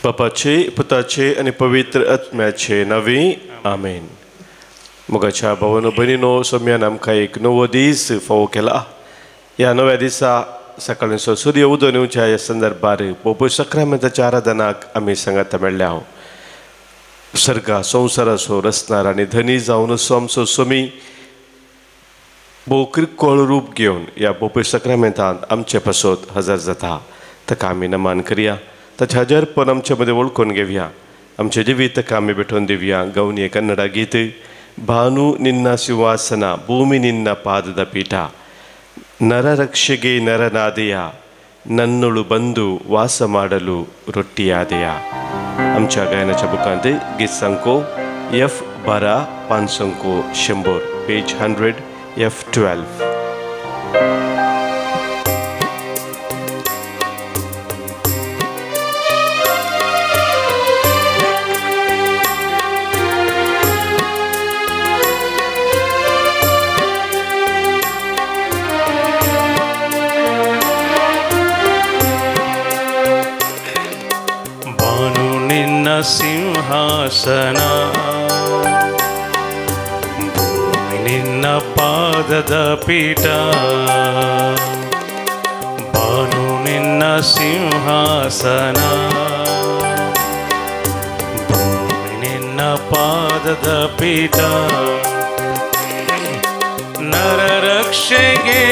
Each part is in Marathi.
बापाचे पुताचे आणि पवित्र आत्म्याचे नावे आमेन. मुगाच्या भावानो भयणीनो, सोम्यान आमकां एक नवो दीस फावो केला. ह्या नव्या दिसा सकाळींचो सूर्य उदोन येवच्या ह्या संदर्भार पोप सक्रामेंताच्या आराधनाक आमी सांगाता मेळ्ळे हांव. सर्गा संवसाराचो रचणार आनी धनी जावन असो आमचो स्वामी भोव किरकोळ रूप घेवन ह्या पोप सक्रामेंतांत आमचे पासत हजर जाता. ताका आमी नमन करया. ताचे हजरपण आमचे मदें वळखून घेवया. आमचे जिवीत ताका आमी भेटोवन दिवया. गवनी कन्नಡ गीत ಭಾನು ನಿನ್ನ ಸಿಂಹಾಸನ ಭೂಮಿ ನಿನ್ನ ಪಾದದ ಪೀಠ ನರರಕ್ಷೆಗೆ ನರನಾದೆಯ ನನ್ನೊಳು ಬಂದು ವಾಸ ಮಾಡಲು ರೊಟ್ಟಿಯಾದೆಯ. आमच्या गायनाच्या बुकांत गीत संको F12 500 100 पेज 100 F12. ಸಿಂಹಾಸನ ಭೂಮಿ ನಿನ್ನ ಪಾದದ ಪೀಠ ಭಾನು ನಿನ್ನ ಸಿಂಹಾಸನ ಭೂಮಿ ನಿನ್ನ ಪಾದದ ಪೀಠ ನರರಕ್ಷೆಗೆ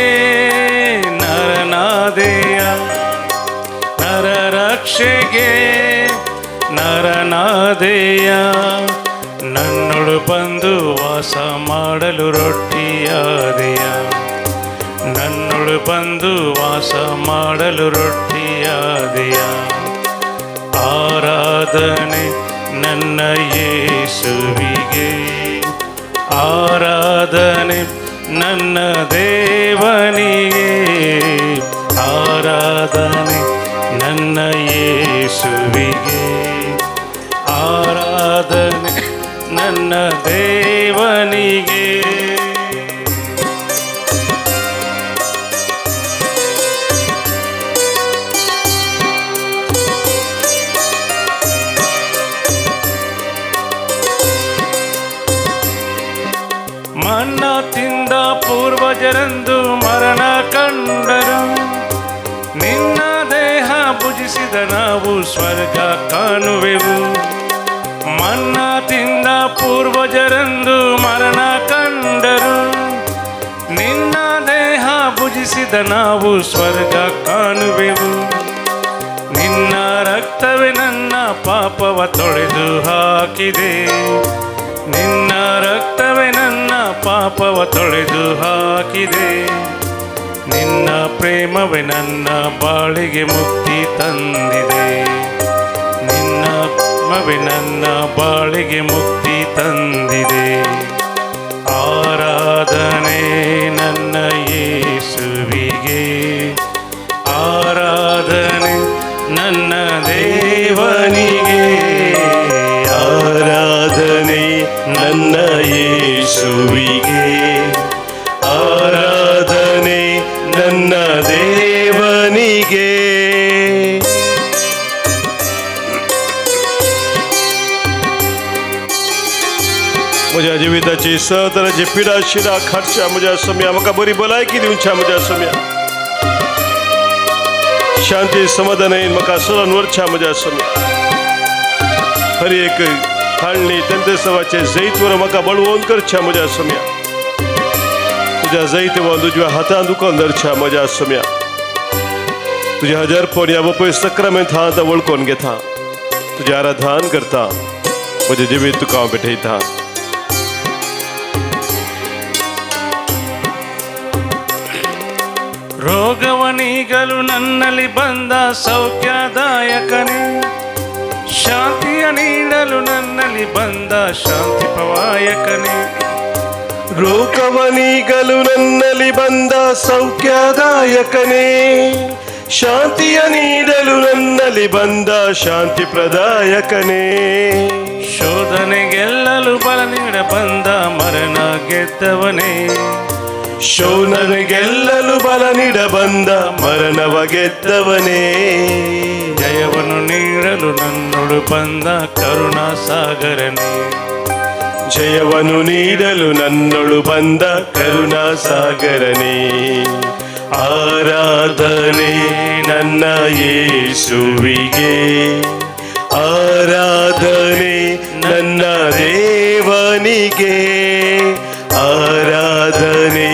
ನರನಾದೆಯ ನರರಕ್ಷೆಗೆ ನರನಾದೆಯ ನನ್ನೊಳು ಬಂದು ವಾಸ ಮಾಡಲು ರೊಟ್ಟಿಯಾದೆಯ ನನ್ನೊಳು ಬಂದು ವಾಸ ಮಾಡಲು ರೊಟ್ಟಿಯಾದೆಯ. ಆರಾಧನೆ ನನ್ನ ಯೇಸುವಿಗೆ ಆರಾಧನೆ ನನ್ನ ದೇವನಿಗೆ ಆರಾಧನೆ ನನ್ನ ಯೇಸುವಿಗೆ ಆರಾಧನೆ ನನ್ನ ದೇವನಿಗೆ. ಮನ್ನ ತಿಂದ ಪೂರ್ವಜರಂದು ಮರಣ ಕಂಡರು, ನಿನ್ನ ದೇಹ ಭುಜಿಸಿದ ನಾವು ಸ್ವರ್ಗ ಕಾಣುವೆವು. ಮನ್ನ ತಿಂದ ಪೂರ್ವಜರಂದು ಮರಣ ಕಂಡರು, ನಿನ್ನ ದೇಹ ಭುಜಿಸಿದ ನಾವು ಸ್ವರ್ಗ ಕಾಣುವೆವು. ನಿನ್ನ ರಕ್ತವೇ ನನ್ನ ಪಾಪವ ತೊಳೆದು ಹಾಕಿದೆ, ನಿನ್ನ ರಕ್ತವೇ ನನ್ನ ಪಾಪವ ತೊಳೆದು ಹಾಕಿದೆ. ನಿನ್ನ ಪ್ರೇಮವೇ ನನ್ನ ಬಾಳಿಗೆ ಮುಕ್ತಿ ತಂದಿದೆ, ನಿನ್ನ ಪ್ರೇಮವೇ ನನ್ನ ಬಾಳಿಗೆ ಮುಕ್ತಿ ತಂದಿದೆ. ಆರಾಧನೆ ನನ್ನ ಯೇಸುವಿಗೆ ಆರಾಧನೆ ನನ್ನ ದೇವನಿಗೆ ಆರಾಧನೆ ನನ್ನ ಯೇಸುವಿಗೆ ಆರಾಧನೆ ನನ್ನ ದೇವನಿಗೆ. म्हज्या जिविताची सतराची पिडा शिरा खाटच्या म्हज्या सम्या म्हाका बरी भलायकी दिवच्या म्हज्या सम्या शांती समाधान येईन म्हाका सदां व्हरच्या म्हज्या सम्या. हर एक हाडणी तेंते सवाचे जैतवर म्हाका बळवून करच्या म्हज्या सम्या. तुझ्या जैत वा तुज्या हातान दुखोवन धरच्या म्हज्या सम्या. तुझ्या हजरपण ह्या बापूय सक्रामेंत हांव आतां वळखून घेता, तुजें आराधन करता, म्हजें जिवीत तुका हांव भेटयता. ರೋಗವನಿಗಲು ನನ್ನಲ್ಲಿ ಬಂದ ಸೌಖ್ಯದಾಯಕನೇ, ಶಾಂತಿಯ ನೀಡಲು ನನ್ನಲ್ಲಿ ಬಂದ ಶಾಂತಿ ಪ್ರವಾಯಕನೇ. ರೋಗವನಿಗಲು ನನ್ನಲ್ಲಿ ಬಂದ ಸೌಖ್ಯದಾಯಕನೇ, ಶಾಂತಿಯ ನೀಡಲು ನನ್ನಲ್ಲಿ ಬಂದ ಶಾಂತಿ ಪ್ರದಾಯಕನೇ. ಶೋಧನೆ ಗೆಲ್ಲಲು ಬಲ ನೀಡ ಬಂದ ಮರಣ ಗೆದ್ದವನೇ, ಶೋಧನೆ ಗೆಲ್ಲಲು ಬಲ ನೀಡ ಬಂದ ಮರಣವ ಗೆದ್ದವನೇ. ಜಯವನ್ನು ನೀಡಲು ನನ್ನೊಳು ಬಂದ ಕರುಣಾ ಸಾಗರನೇ. ಜಯವನ್ನು ನೀಡಲು ನನ್ನೊಳು ಬಂದ ಕರುಣಾ ಸಾಗರನೇ. ಆರಾಧನೆ ನನ್ನ ಯೇಸುವಿಗೆ, ಆರಾಧನೆ ನನ್ನ ದೇವನಿಗೆ, ಆರಾಧನೆ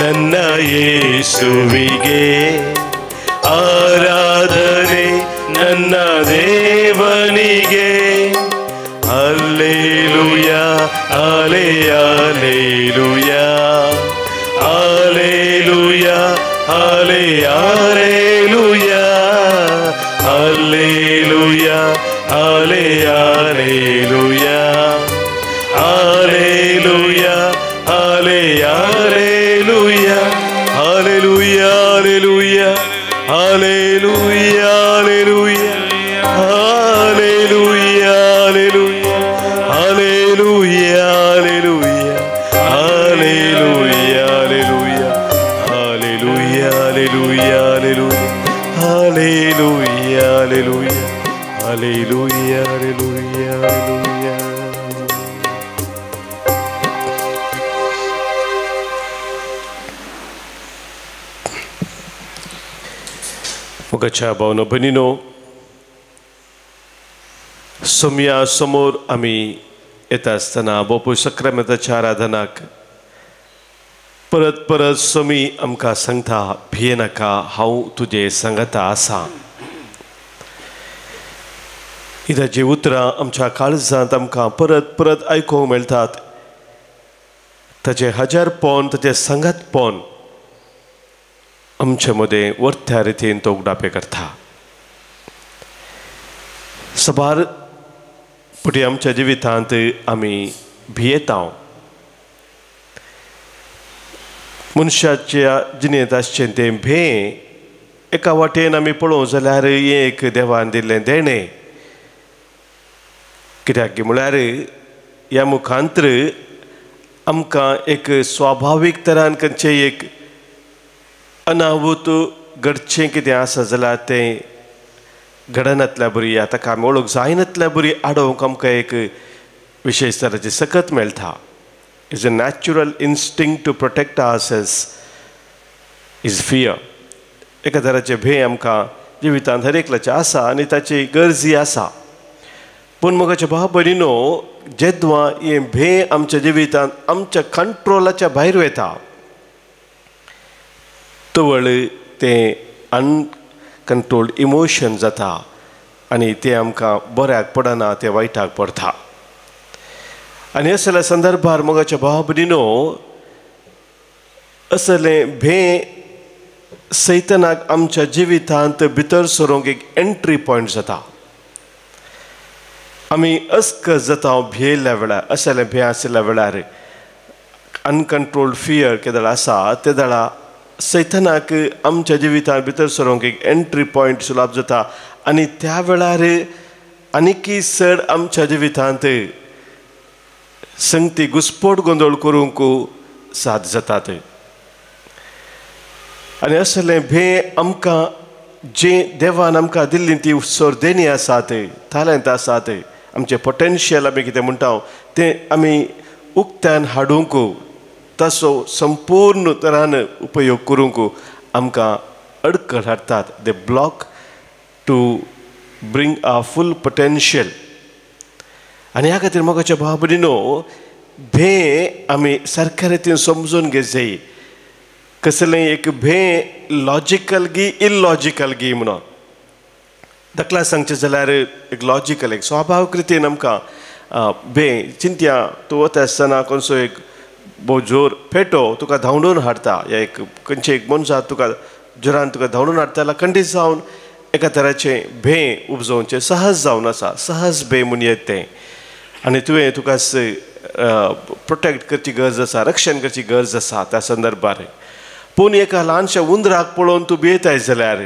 ನನ್ನ ಯೇಸುವಿಗೆ, ಆರಾಧನೆ ನನ್ನ ದೇವನಿಗೆ. Hallelujah hallelujah hallelujah hallelujah hallelujah hallelujah hallelujah hallelujah hallelujah hallelujah hallelujah hallelujah hallelujah hallelujah hallelujah hallelujah hallelujah hallelujah hallelujah hallelujah hallelujah hallelujah. मुगाच्या भावनो भयणीनो, सोम्या समोर आमी येता आसतना बापू सक्रामेंताच्या आराधनाक परत परत सोमी आमकां सांगता, भिये नाका, हांव तुजे सांगाता आसा. इदाची उतरां आमच्या काळजांत आमकां परत परत आयकूंक मेळटात. ताचें हजारपण, ताचें सांगातपण आमचे मदें वर्त्या रितीन तो उगडापे करता. सबार पुटी आमच्या जिवितांत आमी भियेता. मनशाच्या जिणेंत आसचें तें भें एका वाटेन आमी पळोवं जाल्यार हें एक देवान दिल्लें देणें. कित्याक म्हळ्यार ह्या मुखांतर आमकां एक स्वाभावीक तरान खंयचें एक अनाहूत घडचें कितें आसा जाल्यार तें घडनातल्या बरी, ताका आमी वळख जायनातल्या बरी आडोवंक आमकां एक विशेश तराची सकत मेळटा. Is a natural instinct to protect ourselves is fear. एका तराचें भें आमकां जिवितांत हर एकल्याचें आसा आनी ताची गरजी आसा. पूण म्हज्या भाव भयणीनो, जेद्वा हें भें आमच्या जिवितांत आमच्या कंट्रोलाच्या भायर वता तवळ तें अनकंट्रोल्ड इमोशन जाता आनी तें आमकां बऱ्याक पडना, तें वायटाक पडटा. आनी असल्या संदर्भार मोगाच्या भाव भयणीनो, असलें भें सैतानाक आमच्या जिवितांत भितर सरोंक एक एंट्री पॉयंट जाता. आमी अस्कस जाता भियेल्ल्या वेळार, असलें भें आशिल्ल्या वेळार अनकंट्रोल्ड फियर केदळ आसा ते दळा सैतानाक आमच्या जिवितांत भितर सरोंक एक एंट्री पॉयंट सुलाभ जाता. आनी त्या वेळार आनीकी चड आमच्या जिवितांत संगती घुस्पोट गोंदळ करूंक साद जातात. आनी असलें भें आमकां जें देवान आमकां दिल्ली ती सोर्देनी आसात, टॅलंट आसात, आमचें पोटेन्शियल आमी कितें म्हणटा तें आमी उक्त्यान हाडूंक, ताचो संपूर्ण तरान उपयोग करूंक आमकां अडखळ हाडटात. They block to bring a full potential. आनी ह्या खातीर मोगाच्या भाव भयणीनो, भें आमी सारक्या रितीन समजून घेवंक जाय. कसलें एक भें लॉजिकल गी इलॉजिकल गी म्हणून. दाखला सांगचें जाल्यार एक लॉजिकल, एक स्वाभावीक रितीन आमकां भें चिंत्या तूं वता आसतना खंयचो एक जोर पेटो तुका धांवडून हाडटा, या एक खंयचे एक मनशाक तुका जोरान तुका धांवडून हाडटा जाल्यार खंडीत जावन एका तराचें भें उपजोवचें सहज जावन आसा. सहज भें म्हूण येता तें. आनी तुवें तुका प्रोटेक्ट करची गरज आसा, रक्षण करची गरज आसा त्या संदर्भार. पूण एका ल्हानशा उंदराक पळोवन तूं भियेताय जाल्यार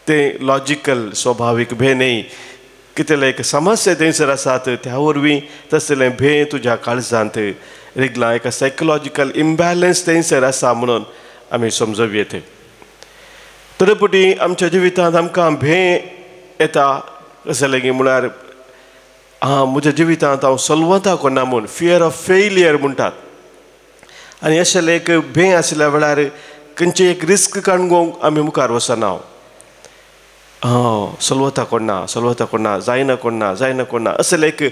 तें लॉजिकल स्वाभावीक भें न्ही. कितें एक समस्या थंयसर आसात, त्या वरवीं तसलें भें तुज्या काळजांत रिगलां. एका सायकोलॉजिकल इम्बॅलन्स थंयसर आसा म्हणून आमी समजूं येता. तरेपटी आमच्या जिवितांत आमकां भें येता कशें जालें की म्हळ्यार म्हज्या जिवितांत हांव सलवतां करना म्हूण फियर ऑफ फेलियर म्हणटात. आनी अशें एक भें आशिल्ल्या वेळार खंयची एक रिस्क काणूंक आमी मुखार वचना. सलवतां कोणना जायना कोणना असं एक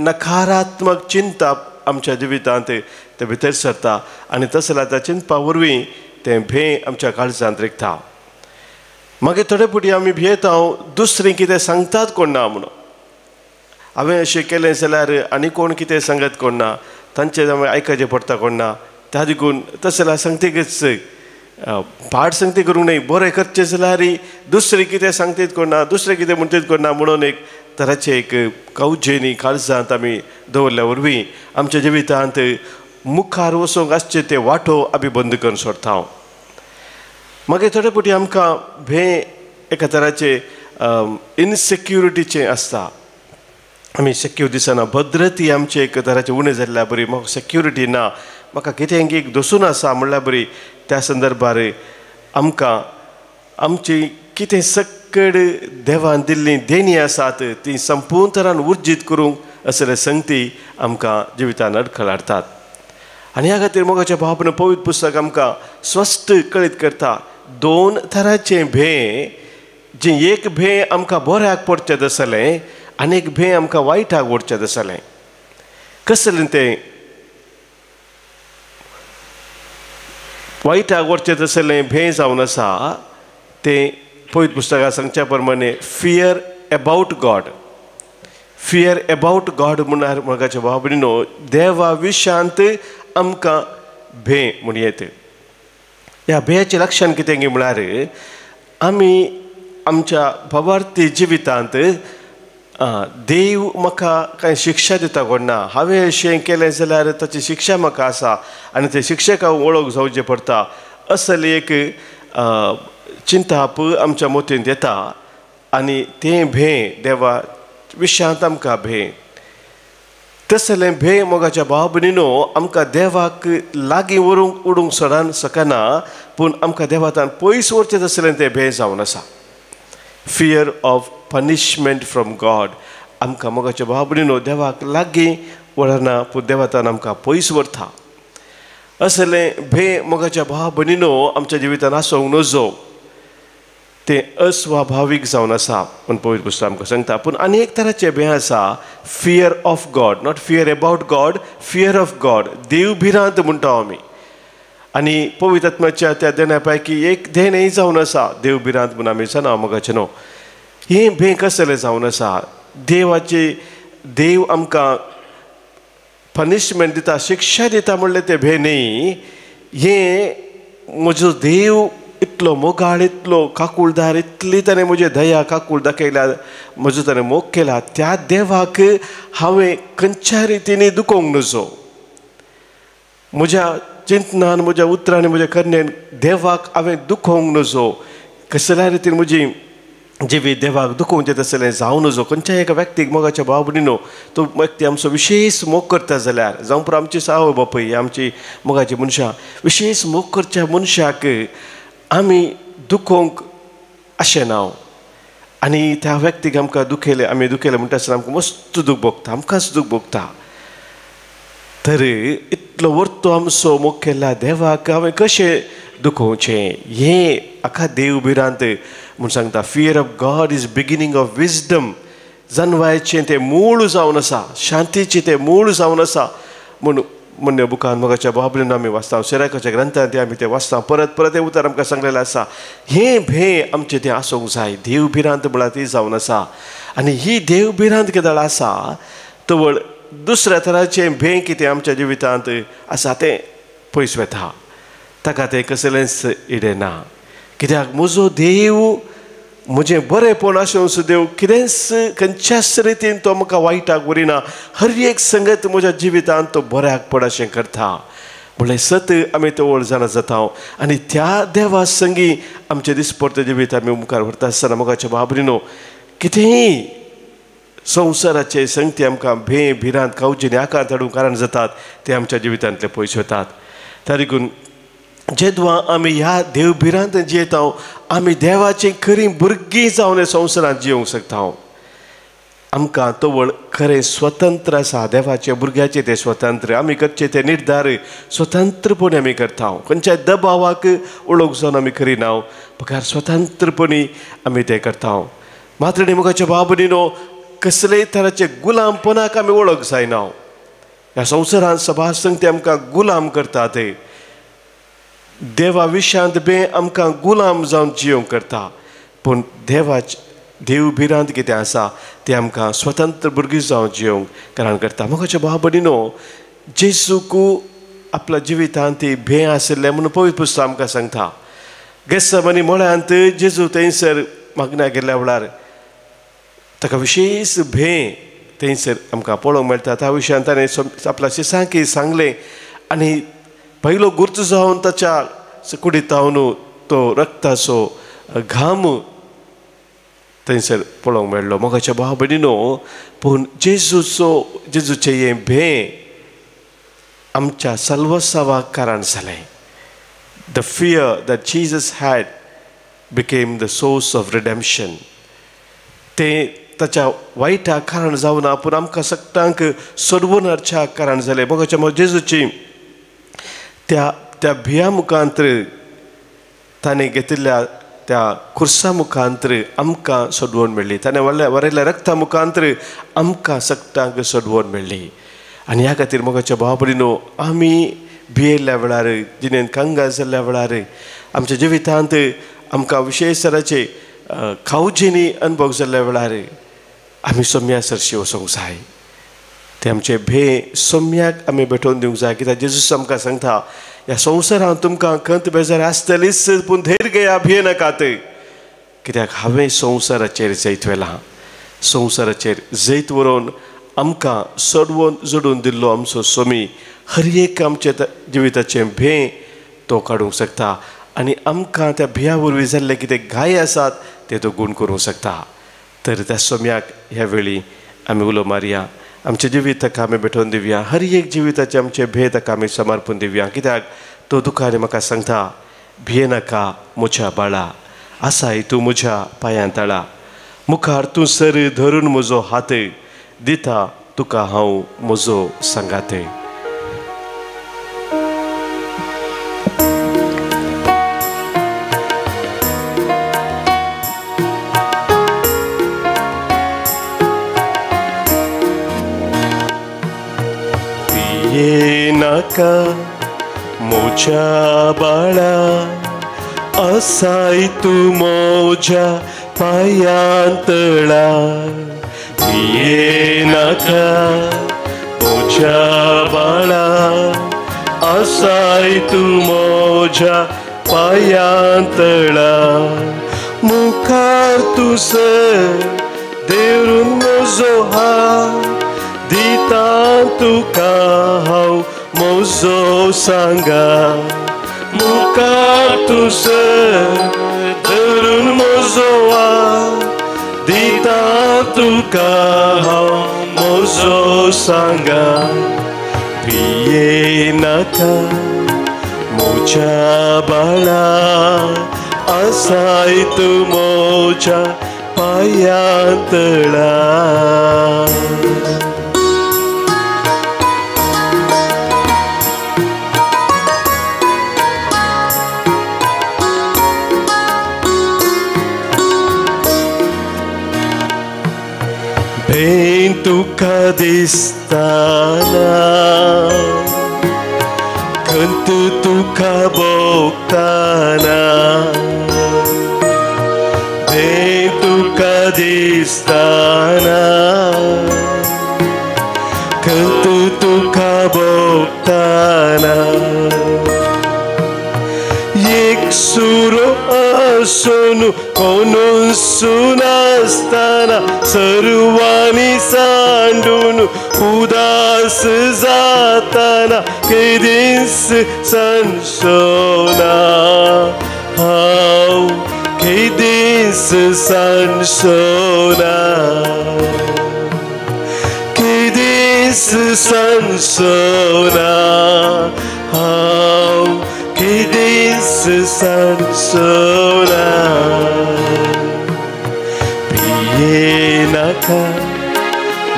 नकारात्मक चिंता आमच्या जिवितांत ते भितर सरता आनी तशें त्या चिंतपा वरवीं तें भें आमच्या काळजांत रिगता. मागीर थोडे फावटी आमी भियेता दुसरीं कितें सांगतात कोणना म्हणून. हांवें अशें केलें जाल्यार आनी कोण कितें सांगत कोणना, तांचें आयकचें पडटा कोणना. त्या देखून तशें जाल्यार सांगतेकच पाड सांगते करूंक न्हय, बरें करचें जाल्यार दुसरें कितें सांगतीत कोणना, दुसरें कितें म्हणटीत कोणना म्हणून एक तराचे एक काळजेनी काळजांत आमी दवरल्या वरवीं आमच्या जिवितांत मुखार वचूंक आसचे ते वाटो आमी बंद करून सोडटा. मागीर थोडे फावटी आमकां भें एका तराचे इनसेक्युरिटीचें आसता. आमी सेक्यूर दिसना, भद्रती आमची एक तराची उणें जाल्ल्या बरी, म्हाका सेक्युरिटी ना, म्हाका कितें एक दसून आसा म्हणल्यार बरी. त्या संदर्भार आमकां आमची कितें सकड देवान दिल्लीं देणी आसात ती संपूर्ण तरान उर्जीत करूंक असले संगती आमकां जिवितांत अडखळ हाडटात. आनी ह्या खातीर मोगाच्या भावान पवित्र पुस्तक आमकां स्पश्ट कळीत करता दोन तरांचें भें, जें एक भें आमकां बऱ्याक पडचें आसलें आनी एक भें आमकां वायटाक ओडचें आसलें. कसलें तें वायटाक ओडचें आसलें भें जावन आसा तें पवित्र पुस्तकांत सांगच्या प्रमाणे fear about God. Fear about God म्हणल्यार मोगाच्या भावा भयणीनो देवा विशयांत आमकां भें म्हूण येता. ह्या भेंयाचें लक्षण कितें गे म्हळ्यार आमी आमच्या भवार्थी जिवितांत देव म्हाका कांय शिक्षा दिता कोणना, हांवें अशें केलें जाल्यार ताची शिक्षा म्हाका आसा आनी ते शिक्षेक हांव वळख जावचें पडटा असली एक चिंताप आमच्या मोतींत येता. आनी तें भें देवा विशयांत आमकां भें. तसलें भें मोगाच्या भाव भयणीनो आमकां देवाक लागीं व्हरूंक उडूंक सोडान सकना, पूण आमकां देवातान पयस व्हरचें तसलें तें भें जावन आसा. Fear of punishment from God आमकां मोगाच्या भाव भयणीनो देवाक लागीं वळना, पूण देवातान आमकां पयस व्हरता. असलें भें मोगाच्या भाव भयणीनो आमच्या जिवितांत आसूंक नजो, तें अस्वाभावीक जावन आसा पूण पवित्र पुस्तक आमकां सांगता. पूण आनी एक तराचें भें आसा fear of God, not fear about God, fear of God. देव भिरांत म्हणटा आमी. आनी पवित्र आत्म्याच्या त्या देण्या पैकी एक देणय जावन आसा देव भिरांत म्हूण आमी जाणा मोगाचें न्हू. हें भें कसलें जावन आसा, देव आमकां पनिशमेंट दिता, शिक्षा दिता म्हणलें तें भें न्ही. हें म्हजो देव इतलो मोगाळ, इतलो काकुळदार, इतली ताणें म्हजी दया काकूळ दाखयल्या, म्हजो ताणें मोग केला, त्या देवाक हांवें खंयच्या रितीनी दुखोवंक नजो. म्हज्या चिंतनान, म्हज्या उतरांनी, म्हज्या करण्यान देवाक हांवें दुखोवंक नजो. कसल्या रितीन म्हजी जिवीत देवाक दुखोवचें तसलें जावं नजो. खंयच्याय एका व्यक्तीक मोगाच्या भाव भयणीनो तो व्यक्ती आमचो विशेष मोग करता जाल्यार जावं पुरो आमची सावय बापूय आमची मोगाची मनशां, विशेष मोग करच्या मनशाक आमी दुखोवंक अशें ना. आनी त्या व्यक्तीक आमकां आमी दुखयलें म्हणटा आसतना आमकां मस्त दूख भोगता, आमकांच दूख भोगता. तर इतलो वर्तो आमचो मोग केला देवाक हांवें कशें दुखोवचें, हें आख्या देव भिरांत म्हूण सांगता. Fear of God is beginning of wisdom. जनवायचें तें मूळ जावन आसा, शांतीचें तें मूळ जावन आसा म्हणून बुकान मोगाच्या बाबलीन आमी वाचता, सिराकाच्या ग्रंथांत आमी तें वाचता. परत हें उतर आमकां सांगलेलें आसा. हें भें आमचें तें आसूंक जाय. देव भिरांत म्हळ्यार ती जावन आसा. आनी ही देव भिरांत केदळ आसा तवळ दुसऱ्या तराचें भें कितें आमच्या जिवितांत आसा तें पयस वेता. ताका तें कसलेंच इडेना. कित्याक म्हजो देव म्हजें बरेंपण आसूं सुद्दां कितेंच खंयच्याच रितीन तो म्हाका वायटाक व्हरिना. हर एक संगत म्हज्या जिवितांत तो बऱ्याक पड अशें करता. म्हणल्यार सत आमी तवळ जाणा जाता. आनी त्या देवा संगी आमचें दिसपडटे जिवीत आमी मुखार व्हरता आसतना मोगाच्या बाबरीनो कितेंय संवसाराचे संगती आमकां भें भिरांत कावजीनी आकार धाडूंक कारण जातात ते आमच्या जिवितांतले पयस वतात. त्या देखून जेदवा आमी ह्या देव भिरांत जियेता आमी देवाचीं खरीं भुरगीं जावन ह्या संवसारांत जियोंक शकता. आमकां तवळ खरें स्वतंत्र आसा देवाचे भुरग्याचे ते स्वतंत्र आमी करचे ते निर्धार स्वतंत्रपणी आमी करता खंयच्याय दबावाक ओळख जावन आमी करिना फकत स्वतंत्रपणी आमी ते करता मात्र नेमुगाच्या बाबडीनो कसलेय तराचे गुलामपणाक आमी वळख जायना ह्या संवसारांत सभा संगती आमकां गुलाम करतात देवा विशांत बे आमकां गुलाम जावन जियोंक करता पूण देव भिरांत कितें आसा तें आमकां स्वतंत्र भुरगीं जावन जियोंक कारण करता मोगाच्या भावबडिनो जेजूक आपल्या जिवितांत ती भे आशिल्लें म्हणून पवित्र पुस्तक आमकां सांगता गेत्सेमनी मळ्यांत जेजू थंयसर मागण्या गेल्ल्या वेळार ताका विशेश भे थंयसर आमकां पळोवंक मेळटा त्या विशयान ताणें आपल्या शिसांकी सांगलें आनी पयलो गुर्त जावन ताच्या कुडींतावन तो रक्ताचो घाम थंयसर पळोवंक मेळ्ळो मोगाच्या भाव भयणीनो पूण जेजूचें हें भे आमच्या सर्वस्वाक कारण जालें the fear that Jesus had became the source of redemption तें ताच्या वायटाक कारण जावना पूण आमकां सगळ्यांक सोडवून हाडच्या कारण जालें मोगाच्या जेजूची त्या भिया मुखांतर ताणें घेतिल्ल्या त्या खुर्सा मुखांतर आमकां सोडवण मेळ्ळी ताणें वरयल्ल्या रक्ता मुखांतर आमकां सगळ्यांक सोडवण मेळ्ळी आनी ह्या खातीर मोगाच्या भाव भयणीनो आमी भियेल्ल्या वेळार जिणेंत कांगाल जाल्ल्या वेळार आमच्या जिवितांत आमकां विशेश तराचे खावजेनी अनुभव जाल्ल्या वेळार आमी सोम्या सरशी वचूंक जाय ते आमचे भे सोम्याक आमी भेटोवन दिवंक जाय कित्याक जेजूस आमकां सांगता ह्या संवसारांत तुमकां खंत बेजार आसतलीच पूण धैर्य घेया भिये नाकात कित्याक हांवें संवसाराचेर जैत व्हेलां संवसाराचेर जैत व्हरोन आमकां सोडवून जोडून दिल्लो आमचो सोमी हर एक आमचे जिविताचें भे तो काडूंक शकता आनी आमकां त्या भिया वरवीं जाल्ले कितें घाय आसात ते तो गूण करूंक शकता तर त्या सोम्याक ह्या वेळी आमी उलो मारया आमचे जिवीत ताका आमी भेटोवन दिवया हर एक जिविताचे आमचे भे ताका आमी समर्पण दिवया कित्याक तो दुखार म्हाका सांगता भिये नाका म्हज्या बाळा आसाय तूं म्हज्या पांयां तळा मुखार तूं सर धरून म्हजो हात दिता तुका हांव म्हजो सांगात नाका म्हज्या बाळा आसाय तूं म्हज्या पांयां तळा भिये नाका म्हज्या बाळा आसाय तूं म्हज्या पांयां तळा मुखार तूं सर देवरून म्हजो हात दिता तुका हांव म्हजो सांगा मुखार तूं सर धरून म्हजो हात दिता तुका हांव म्हजो सांगा भिये नाका म्हज्या बाळा आसाय तूं म्हज्या पांयां तळा भेन तुका दिसताना खंत तुका भोगताना भेन तुका दिसताना खंत तुका भोगताना एक सुरो आसून कोणूय सुनासतना सर्वांनी सांडून उदास जाताना केदीस सणसोना हांव केदीस सणसोना केदीस सणसोना हांव केदीस सणसोना भिये नाका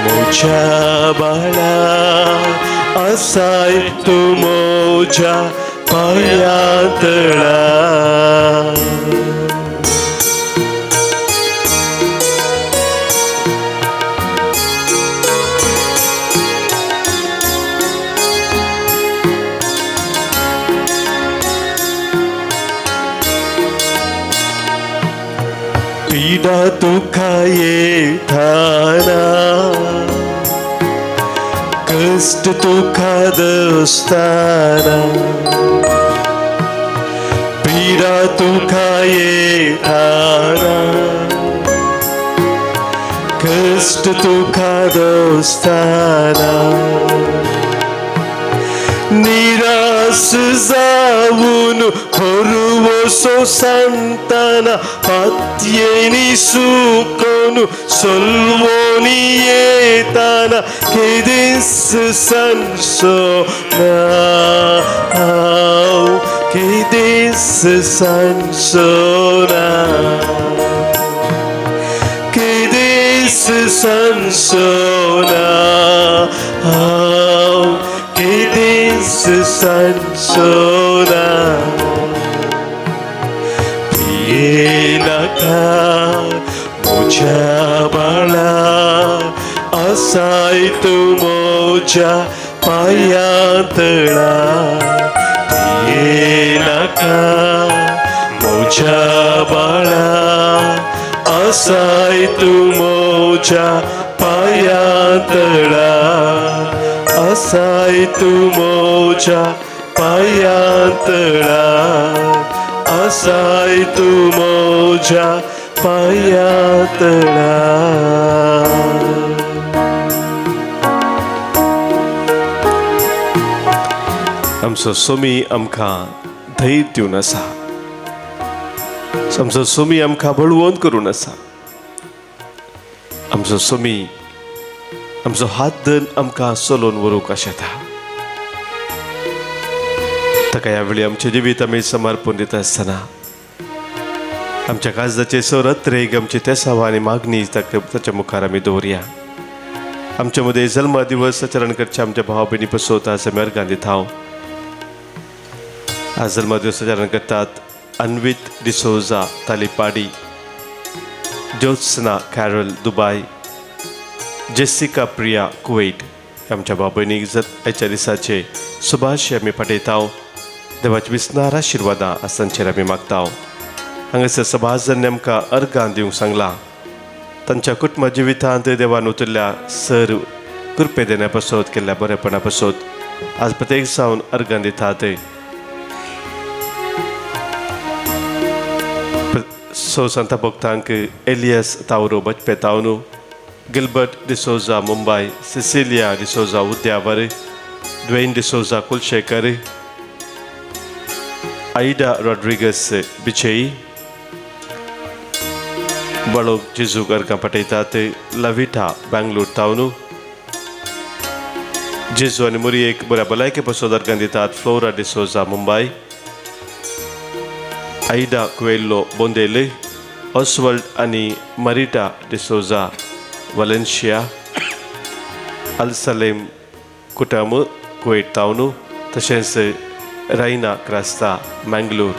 मोच्या बाळा असाय तू मोच्या पायातळा पीडा दुःखा येताना कष्ट दुःखात असताना पीडा दुःखा येताना कष्ट दुःखात असताना निराश जाऊन horroroso santana patieni suconu solvoni etana kedis sansona kedis sansona kedis sansona kedis sansona नका मोच्या बाळा असाय तू मोच्या पायातळा नका मोच्या बाळा असाय तू मोच्या पायातळा असाय तू मोच्या पायातळा असाय तू मोच्या पायातळा आमचो स्वामी आमकां धैर्य दिवन आसा आमचो स्वामी आमकां बळवंत करून आसा आमचो स्वामी आमचो हात धरून आमकां चलोवन व्हरूंक आशेता ताका ह्या वेळी आमचें जिवीत आमी समर्पण दिता आसतना आमच्या काळजाचे सरत्रेक आमची तेसाव आनी मागणी ताच्या मुखार आमी दवरया आमचे मदें जल्मा दिवस आचरण करचे आमच्या भाव भयणी पसोवता आमी अर्गां दिता हांव आज जल्मा दिवस आचरण करतात अन्वित डिसोजा तालिपाडी ज्योत्सना कॅरल दुबय जेसिका प्रिया कुवेट आमच्या भाव भयणीक आयच्या दिसाचे सुभाष आमी पाठयता देवाची विस्नार आशिर्वादां आसांचेर आमी मागता हांगासर सभाजन आमकां अर्गां दिवंक सांगला तांच्या कुटुंब जिवितांत देवान उतरल्या सर कृपे देण्या पासत केल्ल्या बरेपणा पासत आज प्रत्येक जावन अर्गां दितात संत भक्तांक एलियस तावरो बचपे तावनू गिल्बर्ट डिसोजा मुंबई सिसिलिया डिसोजा उद्यावर ड्वेन डिसोजा कुलशेखर आइडा रॉड्रिगस बिचेई बळोग जेजूक अर्गां पाठयतात लविटा बेंगलोर तावनू जेजू आनी मुरयेक बऱ्या भलायके पासत अर्गां दितात फ्लोरा डिसोजा मुंबई आइडा क्वेल्लो बोंदेले ऑसवर्ल्ड आनी मरिटा डिसोजा वलेन्शिया अल्सलेम कुटाम कुवेट तावनू तशेंच रायना क्रास्ता मंगळूर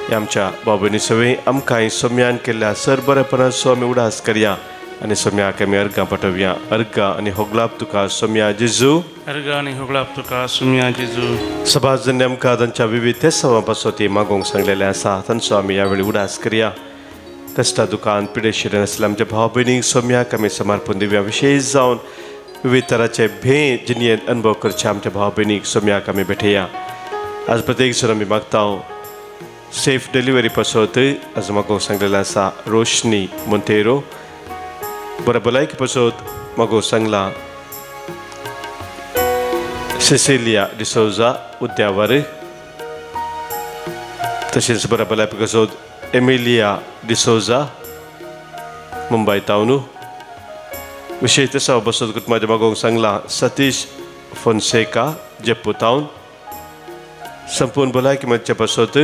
ह्या आमच्या बाबूनी सगळे आमकां सोम्यान केल्ल्या सर बरेपणाचो आमी उडास करया आनी सोम्याक आमी अर्गां पाठोवया अर्गां आनी होगलाप तुका सोम्या जेजू अर्गां आनी होगलाप तुका सोम्या जेजू सभाजन आमकां तांच्या विविध तेसावां पासत ती मागोवंक सांगलेलें आसा तांचो आमी ह्या वेळी उडास करया कश्टा दुकान पिडेशिरेन आसल्या आमच्या भाव भयणीक सोम्याक आमी समर्पण दिवया विशेश जावन विविध तरांचे भें जिणेंत अनुभव करचे आमच्या भाव भयणीक सोम्याक आमी भेटया आज प्रत्येक जण आमी मागता सेफ डिलिव्हरी पासत आज मागोवंक सांगलेलें आसा रोशनी मोंतेरो बऱ्या भलायके पासत मागोवंक सांगला सिसिलिया डिसोजा उद्यावर तशेंच बऱ्या भलायके पासत एमिलिया डिसोजा मुंबई तावनू विशेष तेसाव बसत कुटुंबाच्या मागोवंक सांगला सतीश फोन्सेका जेप्पू तावन संपूर्ण भलायके मध्य पासत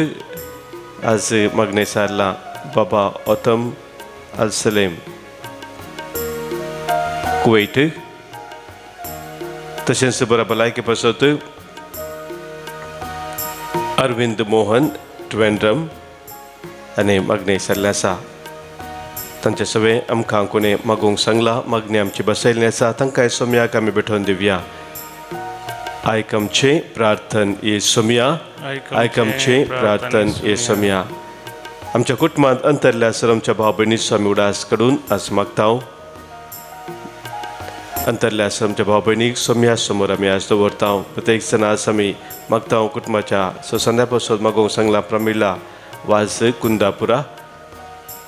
आज मागणे सारला बाबा ओतम अल्सलेम कुवेट तशेंच बरा भलायकी पासत अरविंद मोहन ट्वेंड्रम आनी मागणी जाल्लें आसा तांचे सगळे आमकां कोणी मागूंक सांगला मागणी आमची बसयल्ली आसा तांकां सोम्याक आमी भेटोवन दिवया आयकमचे प्रार्थन ये सोम्या आयकमचे प्रार्थन ये सोम्या आमच्या कुटुंबांत अंतरल्या सर आमच्या भाव भयणीचो आमी उडास कडून आज मागतांव अंतरल्या सर आमच्या भाव भयणीक सोम्या समोर आमी आज दवरतांव प्रत्येक जण आज आमी मागतांव कुटुंबाच्या संद्या पासून मागोवंक सांगला प्रमिला वाज कुंदापुरा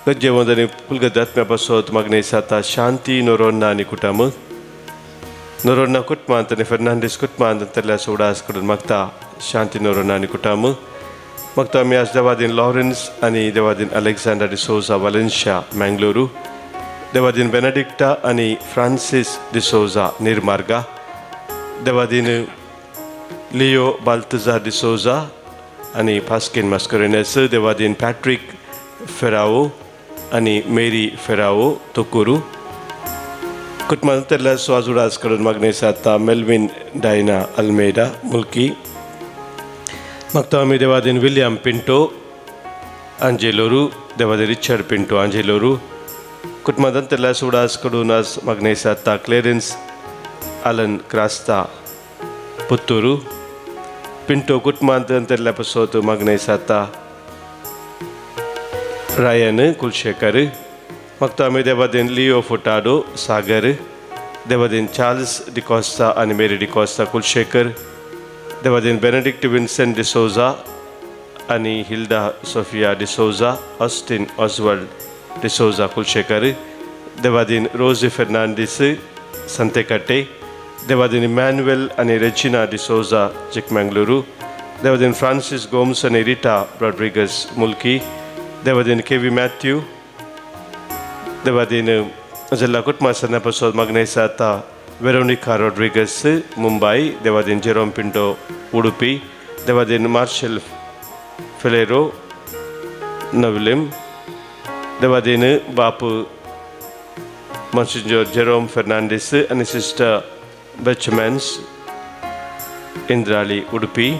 गज्जेवंदनी पुलगदात्म्या पासून मागणी जाता शांती नोरोन्ना आनी कुटुंब नोरोन्ना कुटुंबांत आनी फर्नांडीस कुटुंबांत अंतरल्या उडास कडून मागता शांती नोरोन्ना आनी कुटुंब मागता आमी आज देवादीन लॉरेन्स आनी देवादीन अलेक्झांडर डिसोजा वालेन्शिया मंगळूरू देवादीन बेनेडिक्टा आनी फ्रांसीस डिसोजा निर्मार्गा देवादीन लियो बाल्तजार डिसोजा आनी पास्किन मास्कोरेनेस देवादीन पॅट्रिक फेराओ आनी मेरी फेराओ तोकुरू कुटुंबांतल्या स्वाजुडास कडून मागणी जाता मेल्विन डायना अल्मेडा मुल्की मागता आमी देवादीन विलियम पिंटो आंजेलोरू देवादीन रिचर्ड पिंटो आंजेलोरू कुटुंबांतल्या सुडास कडून आज मागणी जाता क्लेरेन्स आलन क्रास्ता पुत्तूरू पिंटो कुटुंबांतल्या पासून मागणी जाता रायन कुलशेखर मागता आमी देवादीन लिओ फुटाडो सागर देवादीन चार्ल्स डिकॉस्ता आनी मेरी डिकॉस्ता कुलशेखर देवादीन बेनेडिक्ट विन्सेंट डिसोजा आनी Hilda Sofia D'Souza Austin Oswald D'Souza Kulshekar देवादीन रोजी फेर्नांडीस संतेकट्टे देवादीन इमॅन्युएल आनी रेजिना डिसोजा चिकमंगळूरू देवादीन फ्रांसीस गोम्स आनी रिटा रॉड्रिगस मुल्की देवादीन केवी मॅथ्यू देवादीन जिल्हा कुटुंबा सन्या पासून मागणी जाता वेरोनिका रॉड्रिगस मुंबई देवादीन जेरोम पिंटो उडुपी देवादीन मार्शल फेलेरो नवलिम देवादीन बापू मॉन्सिन्योर जेरोम फेर्नांडीस आनी सिस्टर बेचमेन्स इंद्राली उडुपी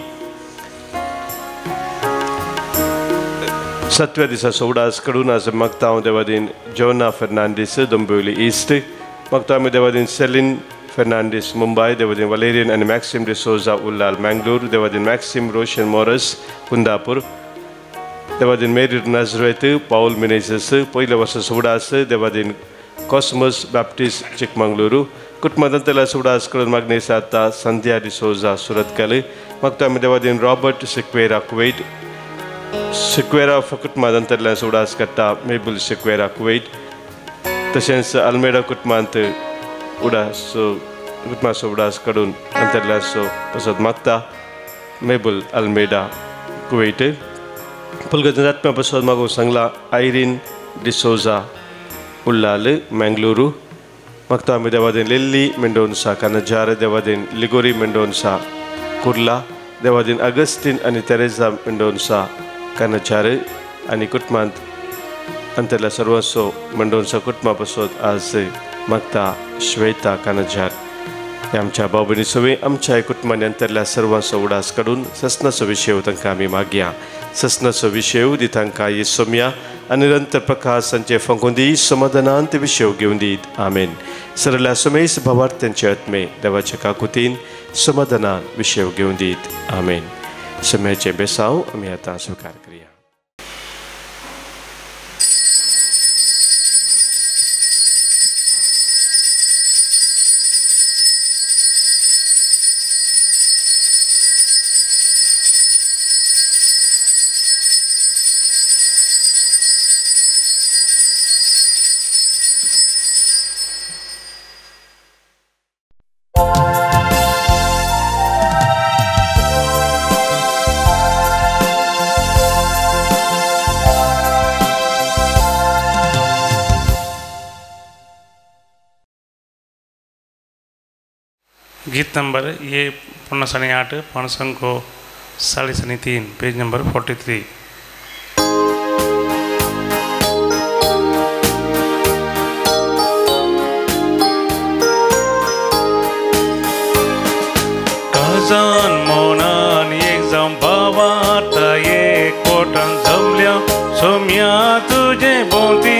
सत्व्या दिसा उडास कडून आज मागता हांव देवादीन जोना फेर्नांडीस दोंबिवली ईस्ट मागता आमी देवादीन सेलिन फेर्नांडीस मुंबई देवादीन वलेरियन आनी मॅक्सिम डिसोजा उल्लाल मंगळूर देवादीन मॅक्सिम रोशन मोरस कुंदापूर देवादीन मेरी नाझरेथ पाऊल मिनेझस पयल्या वर्सा उडास देवादीन कॉस्मस बॅप्टिस्ट चिकमंगळूरू कुटुंबांतल्या उडास कडून मागणी जाता संध्या डिसोजा सुरतकल मागता आमी देवादीन रॉबर्ट सिक्वेरा कुवेट सिक्वेरा कुटुंबांतल्या उडास काडटा मेबल सिक्वेरा कुवेट तशेंच अल्मेडा कुटुंबांत कुटुंबाचो उडास काडून अंतरल्या पासून मागता मेबल अल्मेडा कुवेट पुलगदात्म्या पासून मागोवंक सांगला आयरीन डिसोजा उल्लाल मंगळूरू मागता आमी Devadin Lillie Mendonsa कानजार Devadin Liguori Mendonsa Kurla Devadin Augustine आनी तेरेजा मेंडोन्सा कानजार आनी कुटुंबांत अंतरल्या सर्वस्व मेंडोन्सा कुटुंबा पासून आज मागता श्वेता कानजार हे आमच्या भाव भयणी सगळे आमच्या कुटुंबांनी अंतरल्या सर्वांचो उडास काडून ससनाचो विशय तांकां आमी मागया ससनाचो विशय दी तांकां ये सोम्या आनी निरंतर प्रकाश तांचे फंकून दी समाधानांत विशय घेवन दीत आमेन सरल्या सोमेस भावार्थ्यांचे आत्मे देवाच्या काकुतीन समाधानान विशय घेवन दीत आमेन सोम्याचे बेसांव आमी आतां स्वीकार करया गीत नंबर ये 58 5 3 पेज नंबर 43। तुझे बोलती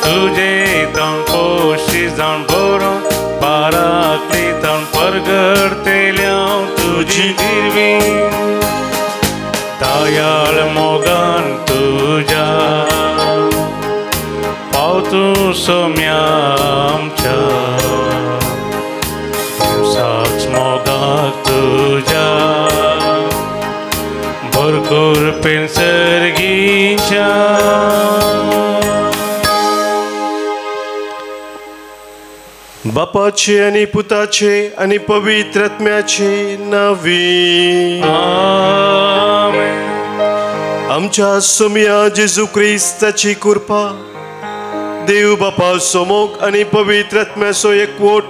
तुझे जाऊन पोशी जाऊन बरो पारातली जाऊन परगडतेल्या तुझी हिरवी दयाळ मोगान तुझ्या पावतू सोम्या आमच्या दिवसाच मोगाक तुझ्या भरपूर पेन्सर्गीच्या बापाचे आणि पुताचे आणि पवित्र आत्म्याचे नावी आमच्या सोम्या जेजू ख्रिस्ताची कृपा देव बापा सोमोग आणि पवित्र आत्म्याचो एकवट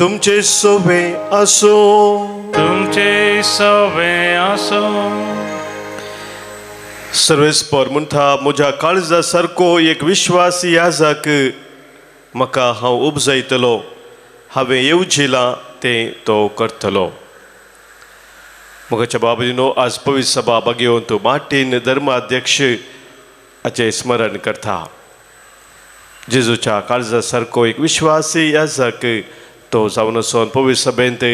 तुमचे सोबे असो तुमचे सोबे असो सर्वेस्पर म्हणटा म्हज्या काळजा सारको एक विश्वासी याजक म्हाका हांव उपजयतलो हांवें येवजिलां तें तो करतलो मोगाच्या बाबतीनो आज पवित्र सभा घेवन तूं मार्टीन धर्माध्यक्ष हाचें स्मरण करता जेजूच्या काळजा सारको एक विश्वासी याजक तो जावन वचोन पवित्र सभेंत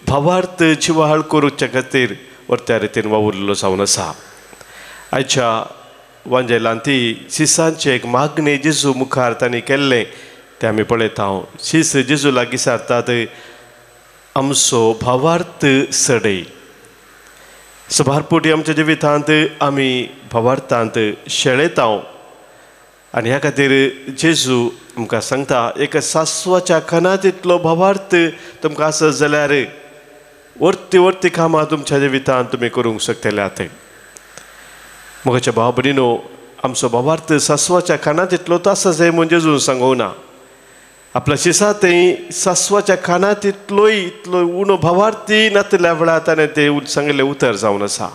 भावार्थ जिवाळ करूच्या खातीर वर्त्या रितीन वावुरलेलो जावन आसा आयच्या वांजेलांती शिसांची एक मागणी जेजू मुखार तांणी केल्लें तें आमी पळयता शीस जेजू लागीं सारतात आमचो भावार्थ सडय सभारपोटी आमच्या जिवितांत आमी भावार्थांत शेळयता आनी ह्या खातीर जेजू आमकां सांगता एक सासवाच्या कानात इतलो भावार्थ तुमकां आसत जाल्यार वर्ती वर्ती कामां तुमच्या जिवितांत तुमी करूंक शकतल्यात मोगाच्या भाव भयणीनो आमचो भावार्थ सासवाच्या कानात इतलोच आसा जाय म्हूण जेजून सांगूंक ना आपल्या शिसा थंय सासवाच्या कानात इतलो उणो भावार्थी नातल्या वेळार ताणें तें सांगिल्लें उतर जावन आसा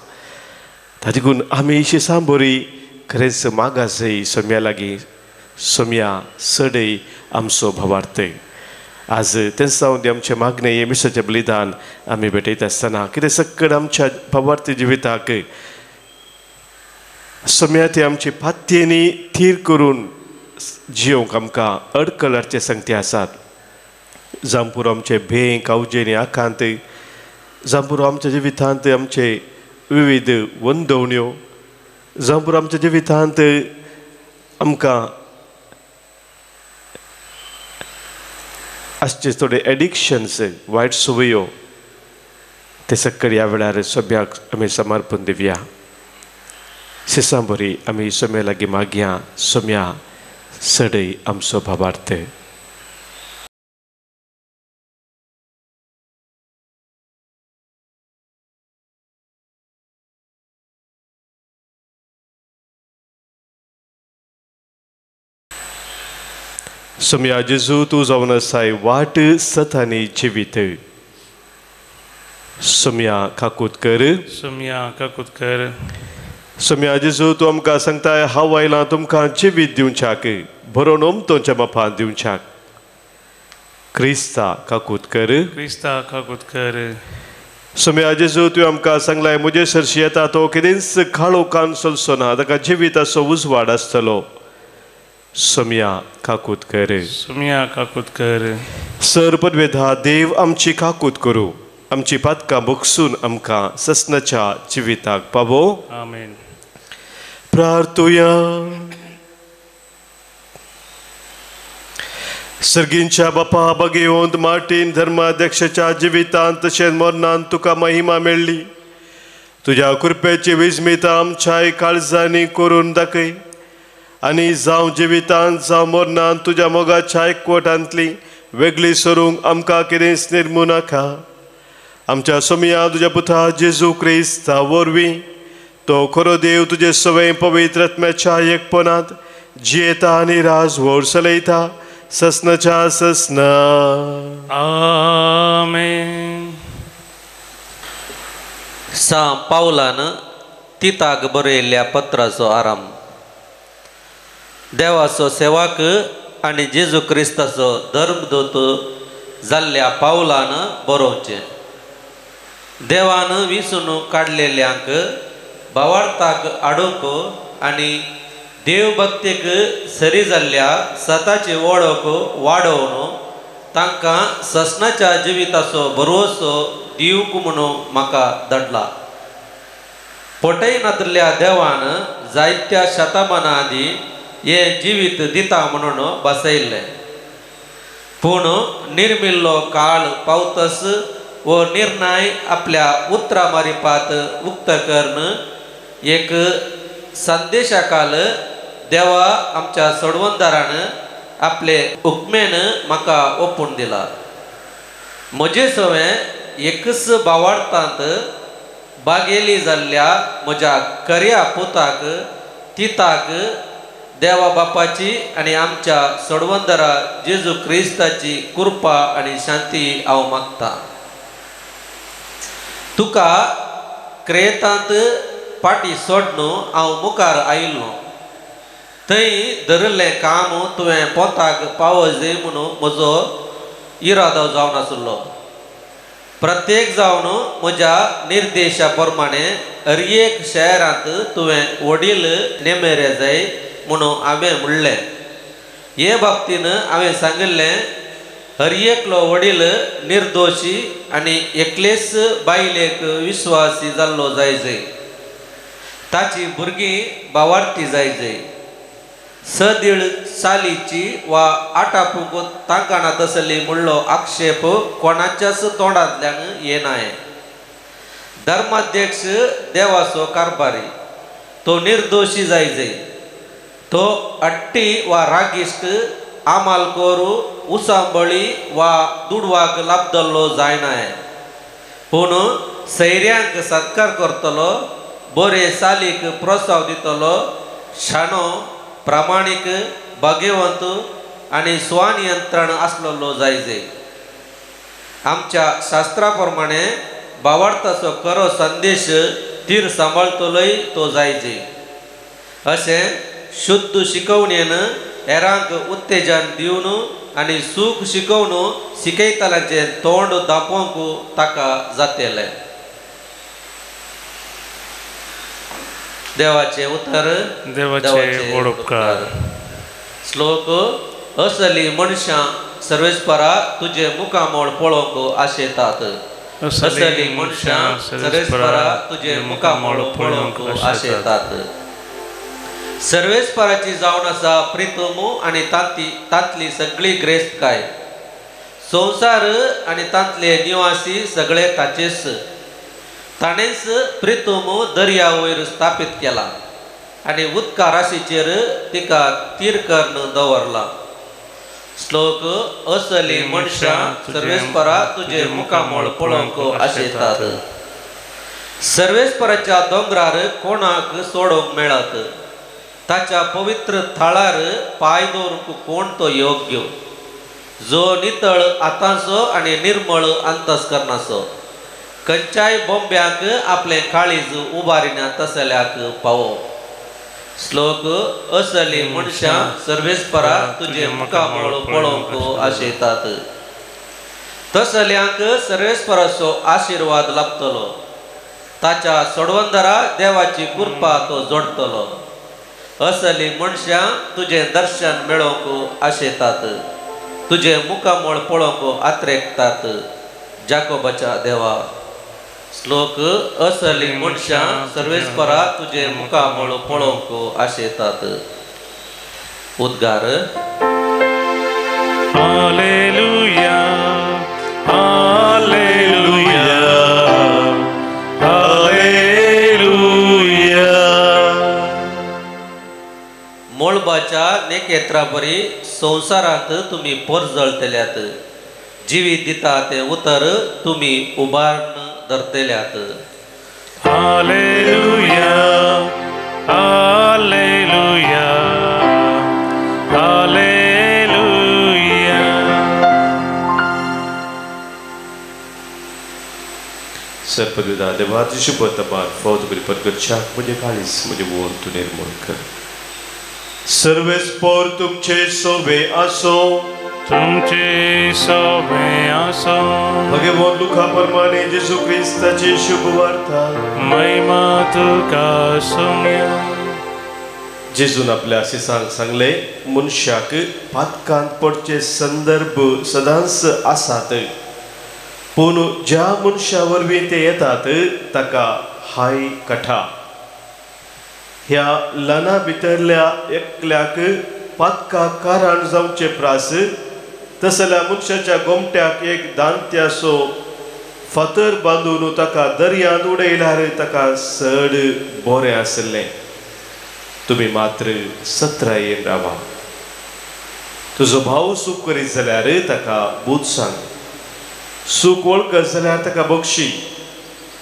तातूंत आमी शिसां बरी खरेंच मागा जाय सोम्या लागीं सोम्या सडय आमचो भावार्थ आज तें जावन आमचे मागणे हे मिसाचें बलिदान आमी भेटयत आसतना कितें सकड आमच्या भावार्थी जिविताक सोम्या ती आमची पातयेनी थीर करून जियोंक आमकां अडकळारचे संगती आसात जांपुरो आमचे भें कावजेनी आखांत जांपुरो आमच्या जिवितांत आमचे विविध वंदवण्यो जांपुरो आमच्या जिवितांत आमकां आसचे थोडे एडिक्शन्स वायट संवयो ते सकड ह्या वेळार सोम्याक आमी समर्पण दिवया शिसां बरी आमी सोम्या लागीं मागया सोम्या सडय आमचो भावार्थ सोम्या जेजू तूं जावन आसाय वाट सत आनी जिवीत सोम्या काकूत कर सोम्या काकूत कर सोम्या जेजू तूं आमकां सांगताय हांव आयलां तुमकां जिवीत दिवच्याक बरो उमथोच्या बापान दिवच्याक क्रिस्ता काकूत कर क्रिस्ता काकूत कर सोम्या जेजू तुवें आमकां सांगलाय म्हजे सरशी येता तो कितेंच काळोखान चलचो ना ताका जिविताचो उजवाड आसतलो सोम्या काकूत कर सोम्या काकूत कर सर पदवेधा देव आमची काकूत करूं आमची पातकां भोगसून आमकां ससनाच्या जिविताक पावो आमेन प्रार्थुया सर्गींच्या बापा भगवंत मार्टीन धर्माध्यक्षाच्या जिवितांत तशेंच मरणांत तुका महिमा मेळ्ळी तुज्या कृपेची विस्मिता आमच्याय काळजांनी करून दाखय आनी जावं जिवितांत जावं मरणांत तुज्या मोगाच्या एकवटांतली वेगळी सरूंक आमकां कितेंच निर्मू नाका आमच्या सोम्या तुज्या पुता जेजू क्रिस्ता वरवीं तो खरो देव तुजे सवय पवित्र आत्म्याच्या एकपणांत जियेता आनी राजवट चलयता ससनाच्या ससना आमेन सांत पावलान तिताक बरयल्ल्या पत्राचो आरंभ देवाचो सेवक आनी जेजू क्रिस्ताचो धर्मदूत जाल्ल्या पावलान बरोवचें देवान विसुणूक काडलेल्यांक भावार्थाक आडोवंक आनी देवभक्तीक सरी जाल्ल्या सताची वळख वाडोवन तांकां ससनाच्या जिविताचो भरवसो दिवंक म्हणून म्हाका धाडला. पटयनातल्या देवान जायत्या शतमाना आदी हे जिवीत दिता म्हणून बसयल्ले. पूण निर्मिल्लो काळ पावतस वो निर्णय आपल्या उतरा मारिपात उक्त करून एक संदेशाकाल देवा आमच्या सोडवंदारान आपले हुकमेन म्हाका ओपून दिला. म्हजे सवें एकच भावार्थांत बागेली जाल्ल्या म्हज्या खऱ्या पुताक तिताक देवा बापाची आनी आमच्या सोडवंदरा जेजू क्रिस्ताची कृपा आनी शांती हांव मागता. तुका क्रेतांत पाटी सोडून हांव मुखार आयिल्लो. थंय धरिल्लें काम तुवें पोंताक पावय म्हणून म्हजो इरादो जावन आसलो. प्रत्येक जावन म्हज्या निर्देशा प्रमाणे हर एक शहरांत तुवें वडील नेमेरे जाय म्हणून हांवें म्हणलें. हे बाबतीन हांवें सांगिल्लें हर एकलो वडील निर्दोशी आनी एकलेच बायलेक विश्वासी जाल्लो जायजय. ताची भुरगीं भावार्थी जायजय. सदीड सालीची वा आटापूक तांकाणा तसली म्हणलो आक्षेप कोणाच्याच तोंडांतल्यान येनाय. धर्माध्यक्ष देवाचो कारभारी तो निर्दोशी जायजय. तो अट्टी वा रागिश्ट आमालकोरू उसांबळी वा दुडवाक लाभदल्लो जायनाय. पूण सैर्यांक सत्कार करतलो, बरे सालीक प्रोत्साव दितलो, शाणो प्रामाणीक भाग्यवंत आनी स्वनियंत्रण आसलेलो जायजे. आमच्या शास्त्रा प्रमाणे भावार्थाचो खरो संदेश तीर सांबाळतलोय तो जायजे. अशें शुद्ध शिकवणेन हेरांक उत्तेजन दिवन आनी सूख शिकवन शिकयतल्याचें तोंड दापोवंक ताका जातेलें. देवाचे उतर देवाचे व्हड उपकार. श्लोक असली मनशां सर्वेस्परा तुझे मुखामोळ पळोवंक आशेतात. असली मनशां सर्वेस्परा तुझे मुखामोळ पळोवंक आशेतात. सर्वेस्पराची जावन आसा प्रितम आनी तांतली सगळी ग्रेस्तकाय. संवसार आनी तांतले निवासी सगळे ताचेच. ताणेंच प्रितम दर्या वयर स्थापीत केला आनी उदका राशीचेर तिका तीर करून दवरला. श्लोक असली मनशां सर्वेस्परा तुझे मुखामोळ पळोवंक आशेतात. सर्वेस्पराच्या दोंगरार कोणाक सोडूंक मेळत. ताच्या पवित्र थळार पांय दवरूंक कोण तो योग्य, जो नितळ आतांचो आनी निर्मळ अंतस्करणाचो. खंयच्याय बोंब्याक आपले काळीज उबारिना तसल्याक पावो. श्लोक असली मनशां सर्वेस्परा तुझे मुखामोळ पळोवंक आशेतात. तसल्यांक सर्वेस्पराचो आशिर्वाद लाभतलो. ताच्या सोडवंदरा देवाची कृपा तो जोडतलो. असली मनशां तुझे दर्शन मेळोवंक आशेतात. तुझे मुखामोळ पळोवंक आत्रेकतात. जाकोबाच्या देवा. श्लोक असली मनशां सर्वेस्परा तुझे मुखामोळ पळोवंक आशेतात. उद्गार. Hallelujah hallelujah hallelujah. मोळबाच्या नेकेत्रा परी संवसारांत तुमी पोरजळतल्यात. जिवीत दिता ते उतर तुमी उबारून धरतल्यात. Hallelujah hallelujah hallelujah. सर्पदुदा देवाची शुभ तबार फौज बरी परगच्छाक म्हजे काळीस म्हजे बोर तू निर्मळ कर. सर्वेस पोर तुमचे सोवे आसो. तुमचे सवे आसो. भगवान लुका प्रमाणे जेजू ख्रिस्ताची शुभ वार्ता. महिमा तुका सोम्या. जेजून आपल्या शिसांक सांगले मनशाक पातकांत पडचे संदर्भ सदांच आसात पूण ज्या मनशा वरवीं ते येतात ताका हाय कथा. ह्या ल्हाना भितरल्या एकल्याक पातकाक कारण जावचे प्रास तसल्या मनशाच्या गोमट्याक एक दांत्यासो फातर बांदून ताका दर्यांत उडयल्यार ताका चड बरें आसलें. तुम्ही मात्र सत्रायेन रावा. तुजो भाव सूख करीत जाल्यार ताका बूत सांग. सूख वळखत जाल्यार ताका बक्षी.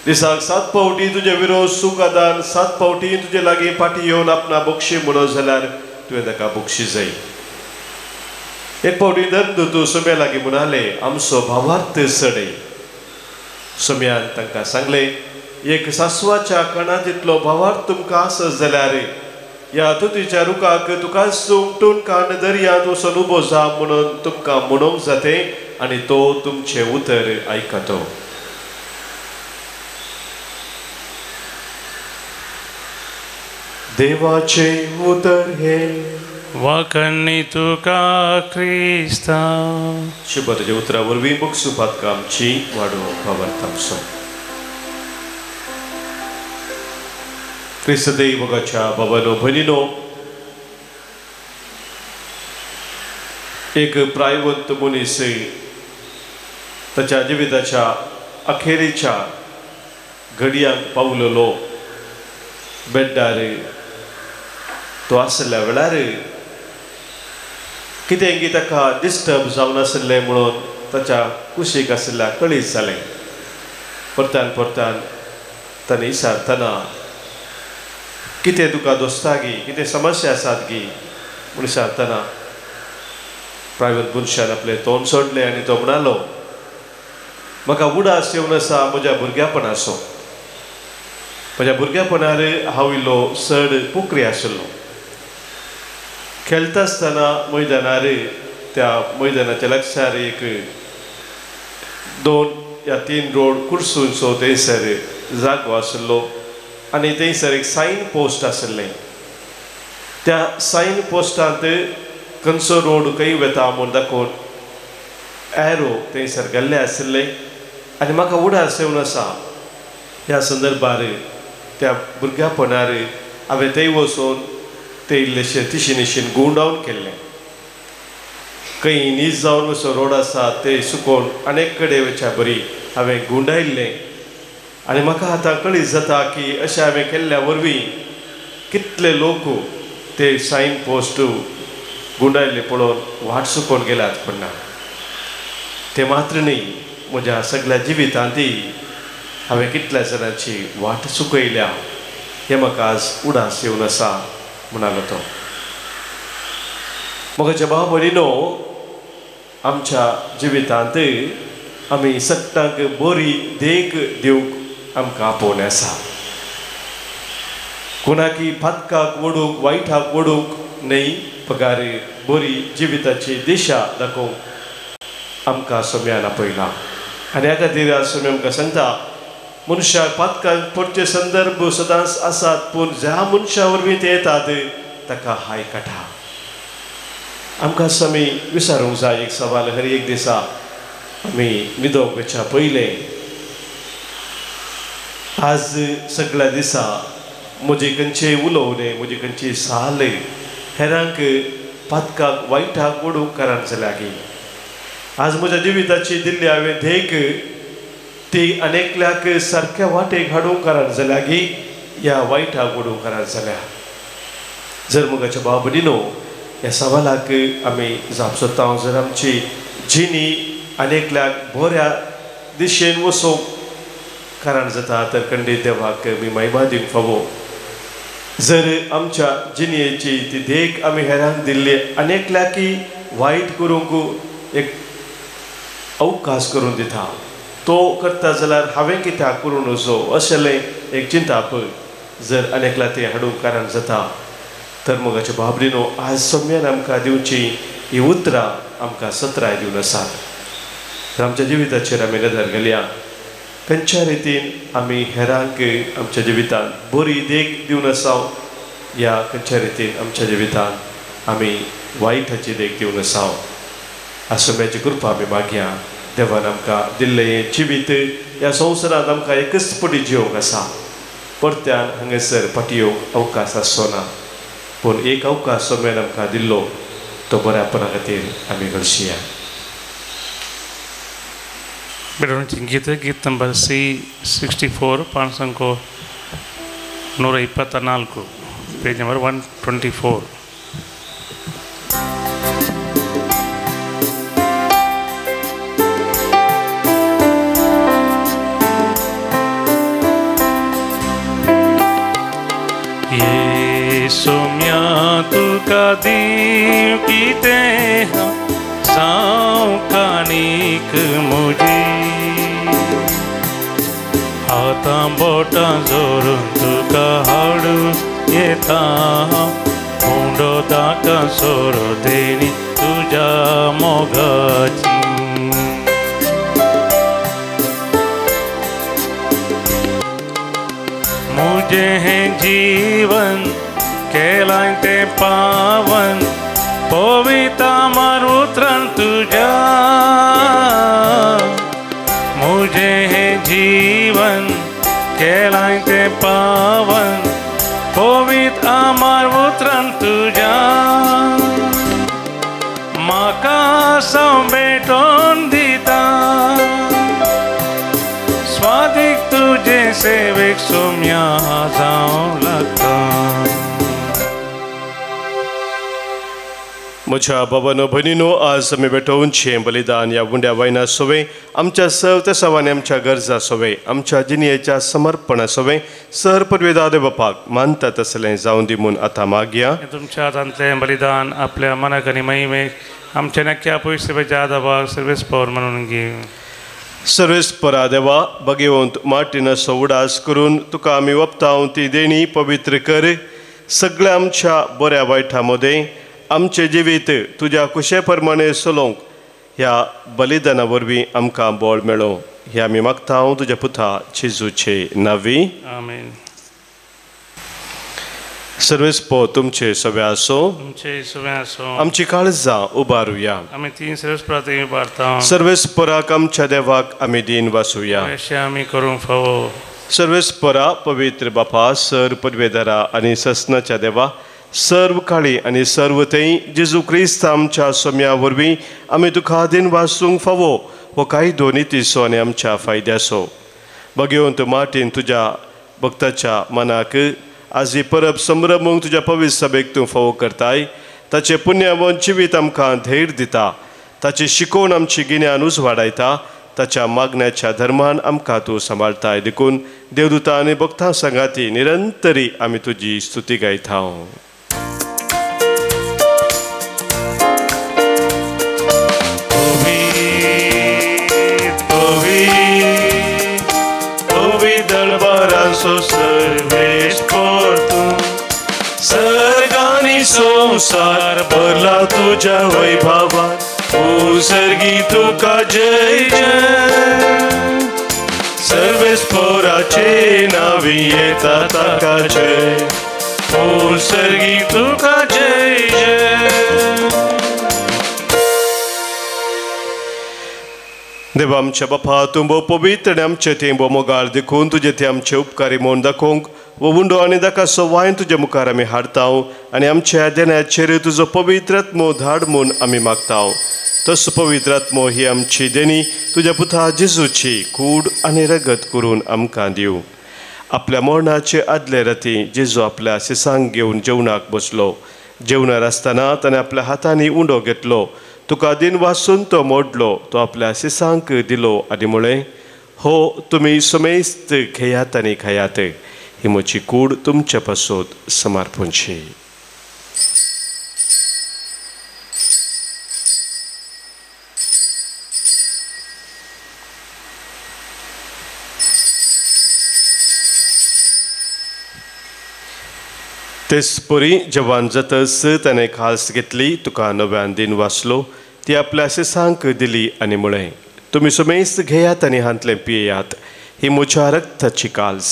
दिसाक 7 फावटी तुजे विरोध सूख आदान 7 फावटी तुजे लागीं फाटी येवन आपणा बक्षी म्हणत जाल्यार तुवें ताका बक्षी जाय. एक फावटी दंतू सोम्या लागीं म्हणाले आमचो भावार्थ सडय. सोम्यान तांकां सांगले एक सासवाच्या कणा जितलो भावार्थ तुमकां आसत जाल्यार या तुतीच्या रुखाक तुका सुमटून कान दर्यांत वचून उबो जा म्हणून तुमकां म्हणूंक जाते आनी तो तुमचे उतर आयकतो. देवाचे उतर हे वाकणी तुका क्रिस्ता. शुभतेच्या उतरा वरवीं मुखसुपात आमची वाडोवप भावार्थ आमचो. क्रिस्त दैवगाच्या बाबानो भयणीनो, एक प्रायवंत मनीस ताच्या जिविताच्या अखेरेच्या घडयांक पावलेलो बेड्डार तो आसल्या वेळार कितेंय ताका डिस्टर्ब जावन आसलें म्हणून ताच्या कुशीक आसल्या कळीत जालें. परतान परतान ताणें विचारतना कितें तुका दोस्ता गी, कितें समस्या आसात गी म्हूण विचारतना प्रायवेट मनशान आपलें तोंड सोडलें आनी तो म्हणालो म्हाका उडास येवन आसा म्हज्या भुरग्यापणाचो. म्हज्या भुरग्यापणार हांव इल्लो चड पुकरी आशिल्लो. खेळटा आसतना मैदानार त्या मैदानाच्या लागसार एक 2 या 3 रोड कुर्सूंचो थंयसर जागो आशिल्लो आनी थंयसर एक सायन पोस्ट आसलें. त्या सायन पोस्टांत खंयचो रोड खंय वता म्हूण दाखोवन एरो थंयसर घाल्लें आसलें आनी म्हाका उडास येवन आसा. ह्या संदर्भार त्या भुरग्यापणार हांवें थंय वचून ते इल्लेशें तिशीनिशीन गुंडावन केल्लें. खंय नीज जावन असो रोड आसा ते सुकोवन अनेक कडेन वच्या बरी हांवें गुंडायल्लें आनी म्हाका आतां कळीत जाता की अशें हांवें केल्ल्या वरवीं कितले लोक ते सायन पोस्ट गुंडायल्ले पळोवन वाट चुकोवन गेल्यात. पण ना ते मात्र न्ही, म्हज्या सगळ्या जिवितांती हांवें कितल्या जाणांची वाट चुकयल्या हें म्हाका आज उडास येवन आसा म्हणालो तो. म्हज्या भाव भयणीनो, आमच्या जिवितांत आमी सगळ्यांक बरी देख दिवंक आमकां आपोवन आसा. कोणाकी फातकाक वडूंक वायटाक वडूंक न्हय, पगार बरी जिविताची दिशा दाखोवंक आमकां सोम्यान आपयला. आनी ह्या खातीर आज सोम्या आमकां सांगता मनशाक फातकाक पडचे संदर्भ सदांच आसात पूण ज्या मनशा वरवीं ते येतात ताका हाय काटा. आमकां आमी विचारूंक जाय एक सवाल. हर एक दिसा आमी न्हिदोंक वच्या पयलें आज सगळ्या दिसा म्हजे खंयचे उलोवणे, म्हजे खंयची साल हेरांक फातकाक वायटाक वडूंक कारण जाल्या गी. आज म्हज्या जिविताची दिल्ली हांवें देख ती अनेकल्याक सारक्या वाटेक हाडूंक कारण जाल्या गी ह्या वायटाक वडूंक कारण जाल्या. जर मुगाच्या भाव भयणीनो ह्या सवालाक आमी जाप सोदता. जर आमची जिणी अनेकल्याक बऱ्या दिशेन वचोवंक कारण जाता तर खंडीत देवाक मी महिमा दिवंक फावो. जर आमच्या जिणयेची ती देख आमी हेरांक दिल्ली अनेकल्याकी वायट करूंक एक अवकाश करून दिता, तो करता जाल्यार हांवें कित्याक करून वचो अशेलें एक चिंता पळय. जर अनेकल्या ते हाडूंक कारण जाता तर मोगाच्या भाव भयणीनो आज सोम्यान आमकां दिवची ही उतरां आमकां सत्राय दिवन आसात. तर आमच्या जिविताचेर आमी नदर घालया. खंयच्या रितीन आमी हेरांक आमच्या जिवितांत बरी देख दिवन आसा या खंयच्या रितीन आमच्या जिवितान आमी वायटाची देख दिवन आसाव आसम्याची कृपा आमी मागया देवान आमकां दिल्लें हें जिवीत ह्या संवसारांत आमकां एकच पटी जिवंक आसा परत्यान हांगासर फाटी येवंक अवकाश आसचो ना पूण एक अवकाश सोम्यान आमकां दिल्लो तो बऱ्यापणा खातीर आमी घडशिया गीत नंबर C64 पान संख्या 124 पेज नंबर 124 सोम्या तुका दीव कितें जावं कानीक म्हजी हातां बोटां जोरून तुका हाडूं येता हुंडो ताका सोरो देणी तुज्या मोगाची मुझे हें जीवन केलां तें पावन पवित्र मारुत्रान तुज्या मुझे हें जीवन केलां तें पावन पवित्र मारुत्रान तुज्या म्हाका भेटोवन दिता स्वादीक तुजे सेवेक सोम्या जावं लागता म्हज्या बाबानो भयणीनो आज आमी भेटोवनचें बलिदान ह्या गुंड्या वायना सोवे आमच्या सवते सवानी आमच्या गरजा सोवे आमच्या जिणेच्या समर्पणा सोवे सर पदवेदादे बापाक मानता तसलें जावं दी म्हूण आतां मागया तुमच्या हातांतलें बलिदान आपल्या मनाक आनी महिमेक आमच्या नक्क्या पयशेच्या आदाबाक सर्वेस पवर म्हणून घे सर्वेस्परा देवा भगवंत मार्टिनाचो उडास करून तुका आमी वप्ताव ती देणी पवित्र कर सगळ्या आमच्या बऱ्या वायटा मदें आमचें जिवीत तुज्या कुशे प्रमाणे चलोवंक ह्या बलिदाना वरवीं आमकां बळ मेळो हें आमी मागता तुज्या पुता जेजूचे नांवी आमेन सर्वेस्पो तुमचे सवे आसो आमची काळजां उबारुया आमी तीन सर्वेस्परांत उबारता सर्वेस्पराक आमच्या देवाक आमी दिन वासुया अशें आमी करूंक फावो सर्वेस्परा पवित्र बापा सर पदवेदारा आनी ससनाच्या देवा सर्व काळी आनी सर्व थंय जेजू क्रिस्त आमच्या सोम्या वरवीं आमी तुका दिन वासूंक फावो हो कांय दोनी तिसो आनी आमच्या फायद्याचो भगवंत मार्टीन तुज्या भक्ताच्या मनाक आज ही परब संभ्रमूंक तुज्या पवित्र सभेक तूं फावो करताय ताचें पुण्यवन जिवीत आमकां धैर्य दिता ताची शिकोवन आमची गिन्यानूच वाडयता ताच्या मागण्याच्या धर्मान आमकां तूं सांबाळताय देखून देवदूता आनी भक्तां संगाती निरंतरी आमी तुजी स्तुती गायता सर्वेश सर्गानी संसार भरला तुझ्या वैभवान सर्गी तुका जय जय सर्वेस्पराचे नावी येता ताका जय सर्गी तुका जय जय देवा आमच्या बापा तूं भोव पवित्र आनी आमचे थंय भोव मोगाळ देखून तुजे थंय आमचे उपकारी म्हूण दाखोवंक वो उंडो आनी दाकाचो वायन तुजे मुखार आमी हाडता आनी आमच्या देण्याचेर तुजो पवित्र आत्मो धाड म्हूण आमी मागता तस पवित्र आत्मो ही आमची देणी तुज्या पुता जेजूची कूड आनी रगत करून आमकां दिवं आपल्या मरणाचे आदले राती जेजू आपल्या सिसांक घेवन जेवणाक बसलो जेवणार आसतना ताणें आपल्या हातांनी उंडो घेतलो तुका दिन वासून तो मोडलो तो आपल्या सिसांक दिलो आनी म्हळें हो तुमी समेस्त घेयात आनी खायात ही म्हजी कूड तुमच्या पासत समर्पणची तेच परी जवान जातस ताणें खास घेतली तुका नव्यान दिन वाचलो ती आपल्या सिसांक दिली आनी म्हळें तुमी समेस्त घेयात आनी हांतलें पियेयात ही म्हज्या रक्ताची काल्स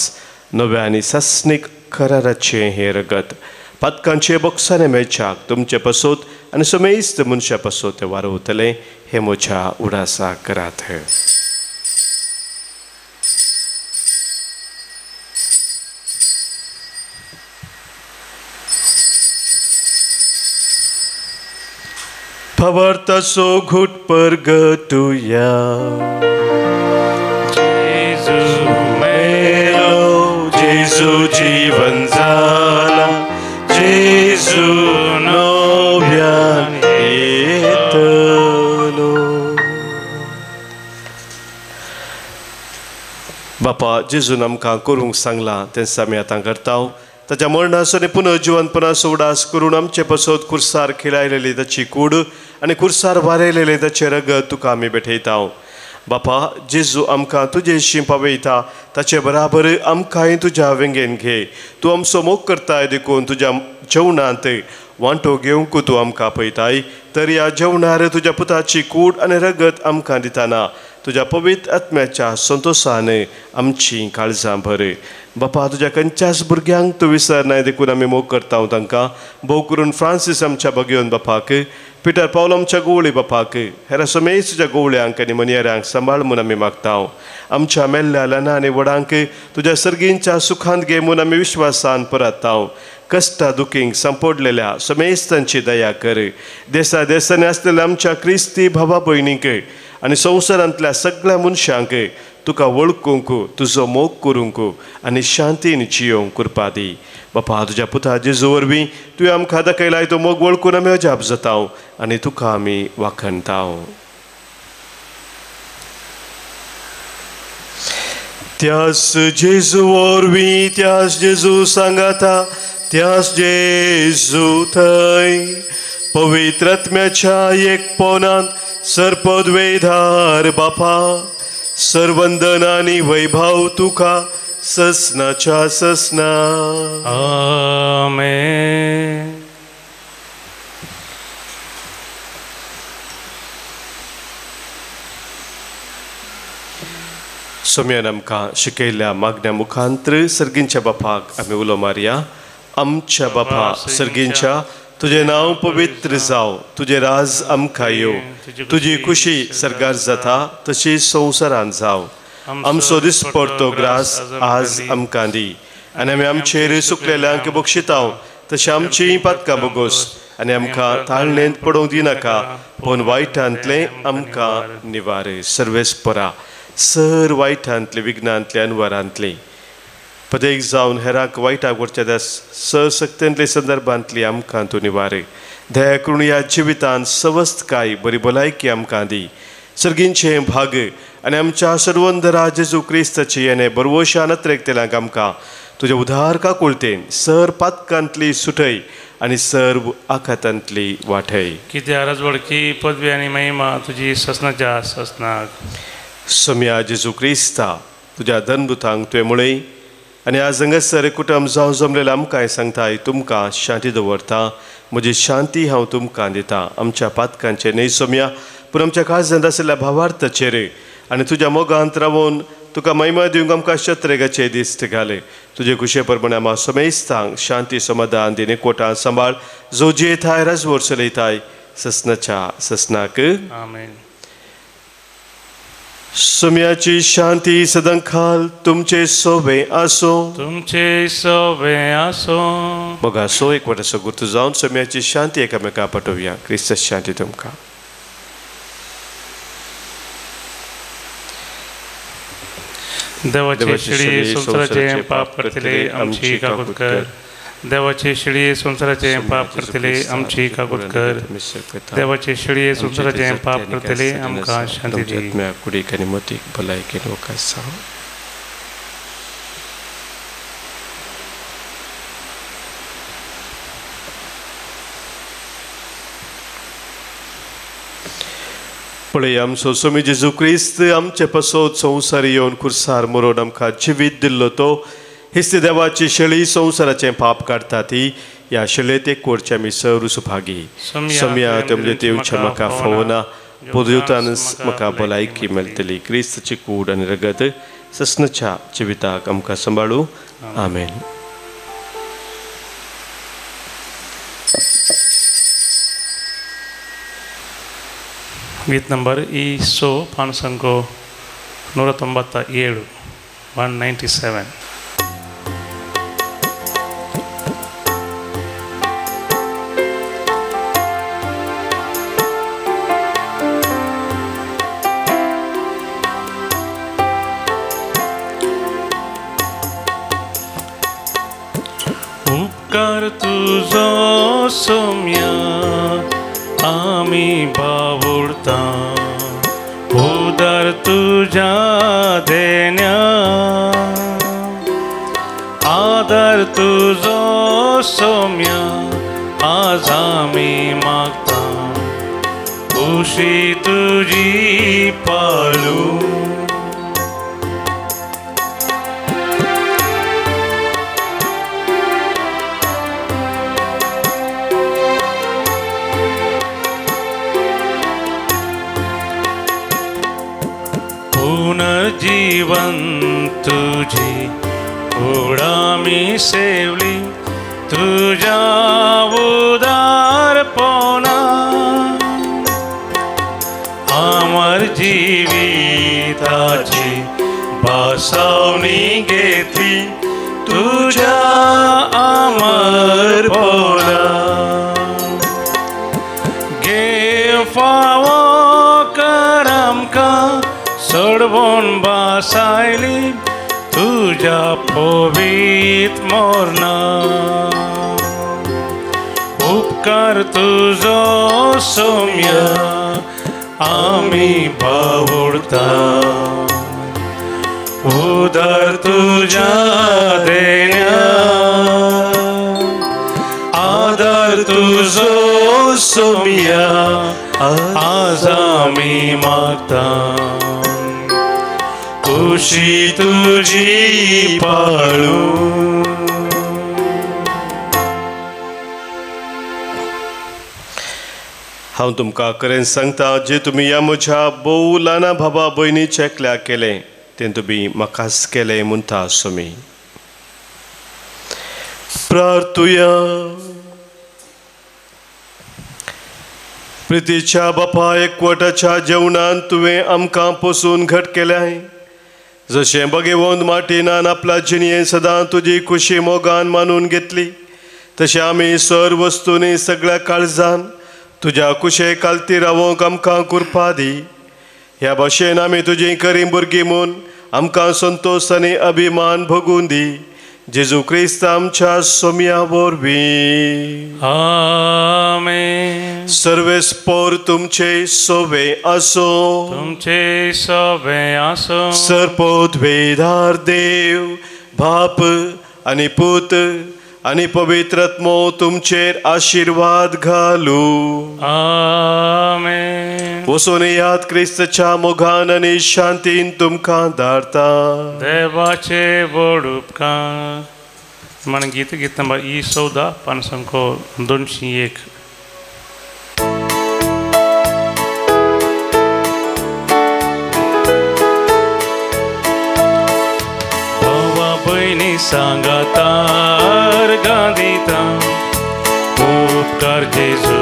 नव्या आनी सस्नीक कराराचें हें रगत पातकांचे बोक्साने मेळच्याक तुमचे पसोत आनी समेस्त मनशा पसोत ते वारोवतले हे म्हज्या उडासा करात. Favartaso घुट परगटुया जेजू जीवन जाला जेजू नव्यान येतलो. बापा जेजून आमकां करूंक सांगलां तें आमी आतां करता. ताच्या मरणाचो आनी पुनर्जिवनपणाचो उडास करून आमचे पसोत कुर्सार खिळायलेली ताची कूड आनी कुर्सार वारयलेले ताचे रगत तुका आमी भेटयता. बापा जेजू आमकां तुजेशी पावयता ताचे बराबर आमकांय तुज्या वेंगेन घे. तूं आमचो मोग करताय देखून तुज्या जेवणांत वांटो घेवंक तूं आमकां पळयताय. तर ह्या जेवणार तुज्या पुताची कूड आनी रगत आमकां दितना तुज्या पवित्र आत्म्याच्या संतोशान आमची काळजां भर. बापा तुज्या खंयच्याच भुरग्यांक तूं विसरनाय देखून आमी मोग करता तांकां. भोव करून फ्रांसीस आमच्या भगिवन बापाक, पिटर पावल आमच्या गोवळी बापाक, हेर समेत तुज्या गोवळ्यांक आनी मनियरांक सांबाळ म्हूण आमी मागता. आमच्या मेल्ल्या ल्हान आनी व्हडांक तुज्या सर्गींच्या सुखांत घे म्हूण आमी विश्वासान परतता. कश्टा दुखींक संपडलेल्या समेस्तांची दया कर. देसा देसांनी आसलेल्या आमच्या क्रिस्ती भावा भयणींक आनी संवसारांतल्या सगळ्या मनशांक तुका वळखूंक तुजो मोग करूंक आनी शांतीन जियोंक कृपा दी. बापा तुज्या पुता जेजू वरवीं तुवें आमकां दाखयलाय तो मोग वळखून आमी अजाप जाता आनी तुका आमी वाखणता. त्याच जेजू वरवीं त्याच जेजू सांगाता त्याच जेजू थंय पवित्र आत्म्याच्या एकपणांत सर्पद्वेधार बापा सर्वंदन आनी वैभव तुका ससनाच्या ससना. आमेन. सोम्यान आमकां शिकयल्ल्या मागण्या मुखांतर सर्गींच्या बापाक आमी उलो मारया. आमच्या बापा सर्गींच्या तुजें नांव पवित्र जावं, तुजें राज आमकां येवं, तुजी खुशी सरगार जाता तशी संवसारांत जावं. आमचो दिसपडटो ग्रास आज आमकां दी आनी आमी आमचेर सुकलेल्यांक बक्षिता तशी आमची पातकां बोगोस आनी आमकां ताळणेंत पडोवंक दिनाका पूण वायटांतले आमकां निवार. सर्वेस्परा सर वायटांतले विघ्नांतले अनवरांतले पदेक जावन हेरांक वायटाक वरच्या त्या सशक्तेंतले संदर्भांतली आमकां तूं निवार. दया करून ह्या जिवितांत सवस्थकाय बरी भलायकी आमकां दी. सर्गींचे भाग आनी आमच्या सर्वंदरा जेजू क्रिस्ताची येणे बरवोशा नत्रेकतेल्यांक आमकां तुज्या उदार काकुळतेन सर पातकांतली सुटय आनी सर्व आखातांतली वाटय. कित्याक राजवडकी पदवी आनी महिमा तुजी ससनाच्या ससनाक. सोम्या जेजू क्रिस्ता तुज्या धनभुतांक तुवें मुळय आनी आज हांगासर कुटुंब जावं जमलेलें आमकांय सांगताय तुमकां शांती दवरता. म्हजी शांती हांव तुमकां दिता. आमच्या पातकांचे न्हय सोम्या पूण आमच्या काळजांत आशिल्ल्या भावार्थाचेर आनी तुज्या मोगांत रावून तुका महिमा दिवंक आमकां शत्रेगाचे दिश्ट घाले. तुजे कुशे प्रमाणे आमकां समेस्तांक शांती समाधान दिने कोटां सांबाळ जो जियेताय राजवट चलयताय ससनाच्या ससनाक. आमेन. सोम्याची शांती सदांखाल तुमचे सोबे आसो. तुमचे सोबे आसो. मोगा सो एक वटाचो गुर्तू जावन सोम्याची शांती एकामेकां पाठोवया. क्रिस्त शांती तुमकां. देवाचे शिडी संसाराचे पाप करतले आमची काकूत कर. देवाचे शिडी संसाराचे पाप करतले आमची काकूत कर. देवाचे शिडी संसाराचे पाप करतले आमकां शांती दी. कुडीक आनी मतीक भलायकेन वोकास जावं. पळय आमचो स्वामी जेजू क्रिस्त आमचे पसोत संवसार येवन कुर्सार मरोन आमकां जिवीत दिल्लो तो हिस्त देवाची शेळी संवसाराचें पाप काडटा ती ह्या शेळयेत एक कोरचे आमी सर सुभागी. सोम्या ते म्हणजे तेवच्या म्हाका फोवना पोदिवतान म्हाका भलायकी मेळटली. क्रिस्ताची कूड आनी रगत ससनाच्या जिविताक आमकां सांबाळू. आमेन. गीत नंबर ISO 597 197. उपकार तुझो सोम्या आमी बावुरता उदार तुझ्या देण्या आदर तुझो सोम्या आज आमी मागता उशी तुझी पाळू पुनर्जीवन तुझी उडामी सेवली तुझ्या उदारपणा अमर जीविताची बासावणी घेतली तुझ्या अमरपणा गे फावो कर आमकां सोडवून बासायली तुझ्या पवित्र मोरना उपकार तुझो सोम्या आमी बावुरता उदार तुझ्या देण्या आदर तुझो सोम्या आज आमी मागता उशी तुझी पाळू हांव तुमकां खरें सांगता जे तुमी ह्या म्हज्या भोव ल्हाना भावा भयणीच्या एकल्या केलें तें तुमी म्हाकाच केलें म्हणटा सोमी. प्रार्थुया. प्रितीच्या बापा एकवटाच्या जेवणान तुवें आमकां पसून घट केल्याय जशें भगवंत मार्टिनान आपल्या जिणयेन सदां तुजी खुशी मोगान मानून घेतली तशें आमी सर वस्तूंनी सगळ्या काळजान तुज्या कुशे कालती रावोंक आमकां कृपा दी. ह्या भाशेन आमी तुजी खरीं भुरगीं म्हूण आमकां संतोश आनी अभिमान भोगून दी. जेजू क्रिस्त आमच्या सोम्या वरवीं. आमेन. सर्वेस्पोर तुमचे सोवे आसो. तुमचे सोवे आसो. सर्पोद्वेदार देव बाप आनी पूत आनी पवित्रात्मो तुमचेर आशीर्वाद घालू. आमेन. वचून याद क्रिस्तच्या मोगान आनी शांतीन तुमकां धाडता. देवाचे व्हड उपकार. मन गीत नंबर ISO 501. भावा भयणी सांगातार गांदिता उपकार जेजू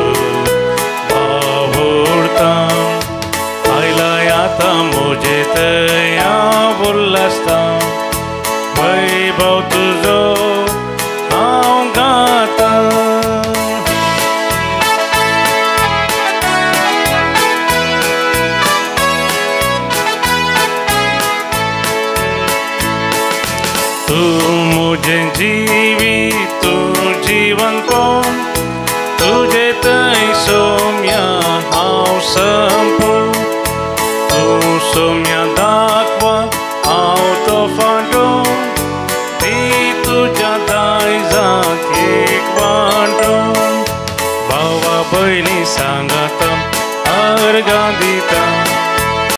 बावुरता आयलाय आतां मोजेत या उल्हासता वैभव तुजो हांव गाता. तूं मुजें जिवीत तूं जीवनपण तुजे थंय सोम्या हांव संपूर्ण तूं सोम्या दाखवा हांव तो फाटो दी तुज्या